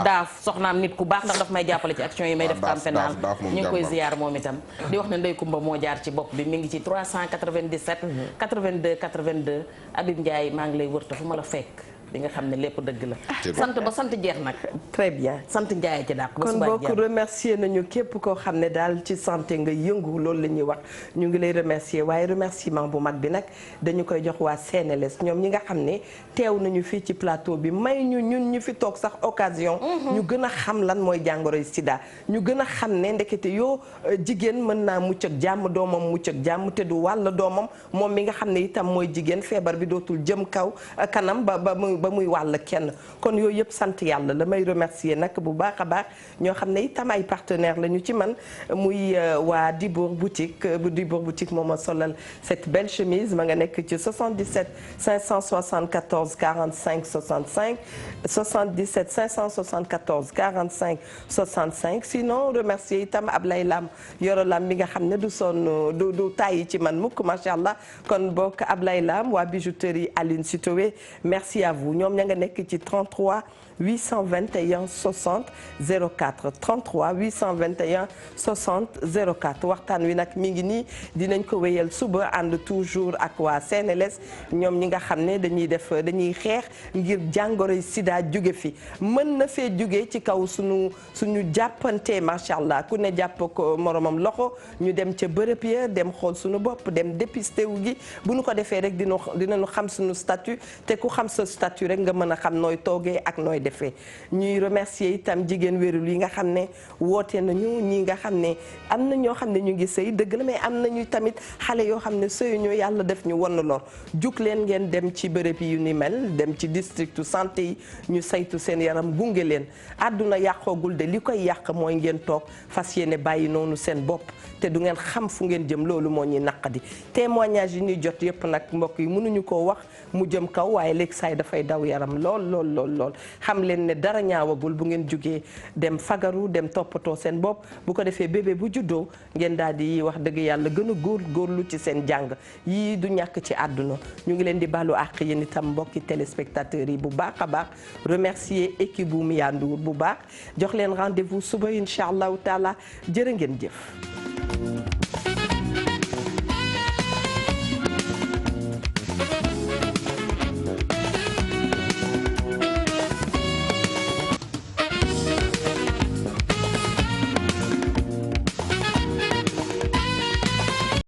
daaf soxnaam nit ku baax ndax daf may jàppale ci action yi may def camp pénal ñu ngi koy ziyaar moom itam di wax ne Ndey Kumba moo jaar ci bopp bi mi ngi ci 397 82 82 Abib Ndiaye maa ngi lay wërta fu ma la fekk di nga xam ne lépp dëgg la sant ba sant jeex nag très bien sant Ndiaye ci dàq kon bokk remercier nañu képp koo xam ne daal ci santé nga yëngu loolu la ñuy wax ñu ngi lay remercier waaye remerciement bu mag bi nag dañu koy jox waa CNLS ñoom ñi nga xam ne teew nañu fii ci plateau bi may ñun ñu fi toog sax occasion ñu gën a xam lan mooy jàngoroy sida ñu gën a xam ne ndekete yoo jigéen mën naa mucc ak jàmm doomam mucc ak jàmm te du wàll doomam moom mi nga xam ne itam mooy jigéen feebar bi dootul jëm kaw kanam ba muy wàll kenn kon yooyu yëpp sant yàlla la may remercier nag bu baax a baax ñoo xam ne itam ay partenaire la ñu ci man muy waa Dibour boutique moo ma solal cette belle chemise ma nga nekk ci 77 574 45 65 77 574 45 65 sinon remercier itam Ablaye Lam Yoro Lam mi nga xam ne du sonn du tàyyi ci man mukk macha allah kon bokk Ablaye Lam waa bijouterie Aline Sitoé merci à vous ñoom ña nga nekk ci 33 821 60 04 33 821 60 04 waxtaan wi nag mi ngi nii dinañ ko wéyal suba ànd toujours ak waa CNLS ñoom ñi nga xam ne dañuy xeex ngir jàngoro sida jóge fi mën na fee jóge ci kaw suñu jàppante macha allah ku ne jàpp ko moromam loxo ñu dem ca bërëb ya dem xool suñu bopp dem dépisté wu gi bu ñu ko defee rek dinañu xam suñu statut te ku xam sa statut rek nga mën a xam nooy toogee ak nooy defee ñuy remercier itam jigéen wérul yi nga xam ne woote nañu ñi nga xam ne am na ñoo xam ne ñu ngi sëy dëgg la mais am nañu tamit xale yoo xam ne sëyuñu yàlla def ñu won lor jug leen ngeen dem ci bërëb yi yu ni mel dem ci district santé yi ñu saytu seen yaram gunge leen àdduna yàqoogul de li koy yàq mooy ngeen toog fas yéene bàyyi noonu seen bopp te du ngeen xam fu ngeen jëm loolu moo ñuy naqadi témoignage yi ñuy jot yëpp nag mbokk yi mënuñu koo wax mu jëm kaw waaye léegi saay dafay daw yaram lool xam leen ne dara ñaawagul bu ngeen jugee dem fagaru dem toppatoo seen bopp bu ko defee bébé bu juddoo ngeen daal di wax dëgg yàlla gën a góorlu ci seen jàng yii du ñàkk ci àdduna ñu ngi leen di balu àq yéen itam mbokki téléspectateurs yi bu baax a baax remercier équipe bu Mia Ndour bu baax jox leen rendez-vous suba incha allahu taala jërë ngeen jëf